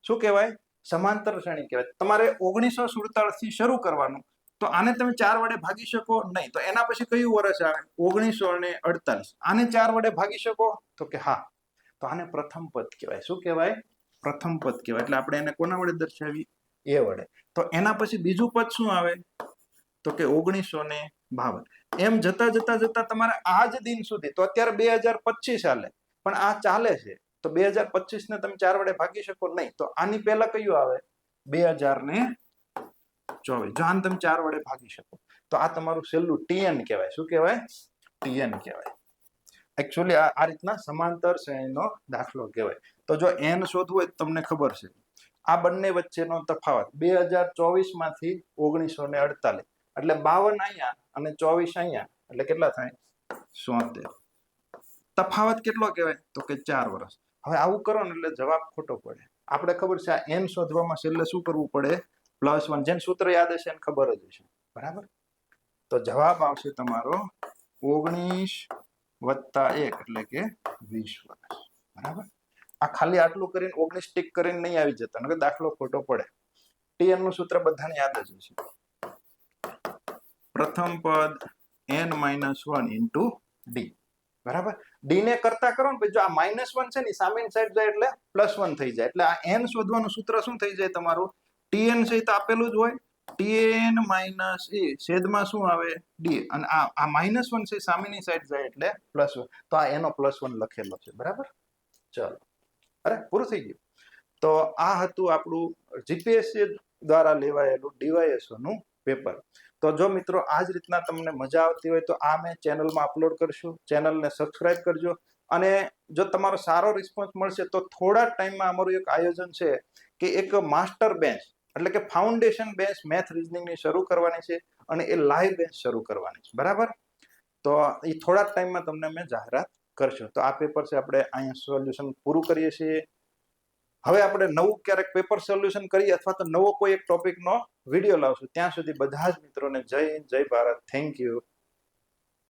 શું કહેવાય? સમાંતર શ્રેણી કહેવાય. તમારે 1947 થી શરૂ કરવાનું, તો આને તમે 4 વડે ભાગી શકો નહીં, તો એના પછી કયું વર્ષ આવે? 1948. આને 4 વડે ભાગી શકો? તો કે હા. તો આને પ્રથમ પદ કહેવાય. શું કહેવાય? પ્રથમ પદ કહેવાય. એટલે આપણે એને કોના વડે દર્શાવી? એ વડે. તો એના પછી બીજું પદ શું આવે? તો કે 1952. એમ જતા જતા જતા તમારે આજ દિન સુધી, તો અત્યારે 2025 હાલે, પણ આ ચાલે છે, તો 2025 ને તમે 4 વડે ભાગી શકો નહીં, તો આની પહેલા કયું આવે? 2024. જો આને તમે 4 વડે ભાગી શકો તો આ તમારું છેલ્લું TN કહેવાય. શું કહેવાય? TN કહેવાય. એકચ્યુઅલી આ રીતના સમાંતર શ્રેણીનો દાખલો કહેવાય. તો જો n શોધવું હોય તમને ખબર છે આ બંને વચ્ચેનો તફાવત 2024 માંથી 1948, એટલે 52 અહીંયા અને 24 અહીંયા, એટલે કેટલા થાય? 77. તફાવત કેટલો કહેવાય? તો કે 4 વર્ષ. હવે આવું કરો ને એટલે જવાબ ખોટો પડે. આપણે ખબર છે આ n શોધવામાં છેલ્લે શું કરવું પડે? +1. જેને સૂત્ર યાદ હશે એને ખબર જ હશે. બરાબર? તો જવાબ આવશે તમારો 19 વત્તા 1 એટલે કે 20 વર્ષ. બરાબર? આ ખાલી આટલું કરીને 19 ટીક કરીને નહીં આવી જતા, નકર દાખલો ખોટો પડે. TN નું સૂત્ર બધાને યાદ જ હશે. પ્રથમ પદ n-1 ઇન્ટુ d. બરાબર? d ને કરતા કરો ને પછી જો આ -1 છે ને સામેની સાઈડ જાય એટલે +1 થઈ જાય, એટલે આ n શોધવાનું સૂત્ર શું થઈ જાય તમારું? TN છે તો આપેલું જ હોય, TN - a છેદમાં શું આવે? d. અને આ -1 છે સામેની સાઈડ જાય એટલે +1, તો આ એનો +1 લખેલો છે. બરાબર? ચલો અરે પૂરું થઈ ગયું. તો આ હતું આપણું જીપીએસસી દ્વારા લેવાયેલું ડીવાયએસઓ નું પેપર. તો જો મિત્રો આ જ રીતના તમને મજા આવતી હોય તો આ મેં ચેનલમાં અપલોડ કરશું. ચેનલને સબસ્ક્રાઇબ કરજો, અને જો તમારો સારો રિસ્પોન્સ મળશે તો થોડા ટાઈમમાં અમારું એક આયોજન છે કે એક માસ્ટર બેન્ચ, એટલે કે ફાઉન્ડેશન બેન્ચ મેથ રીઝનિંગની શરૂ કરવાની છે, અને એ લાઈવ બેન્ચ શરૂ કરવાની છે. બરાબર? તો એ થોડા ટાઈમમાં તમને અમે જાહેરાત કરશું. તો આ પેપર છે આપણે અહીંયા સોલ્યુશન પૂરું કરીએ છીએ. હવે આપણે નવું ક્યારેક પેપર સોલ્યુશન કરીએ અથવા તો નવો કોઈ એક ટોપિકનો વિડીયો લાવશું. ત્યાં સુધી બધા જ મિત્રોને જય હિન્દ, જય ભારત. Thank you.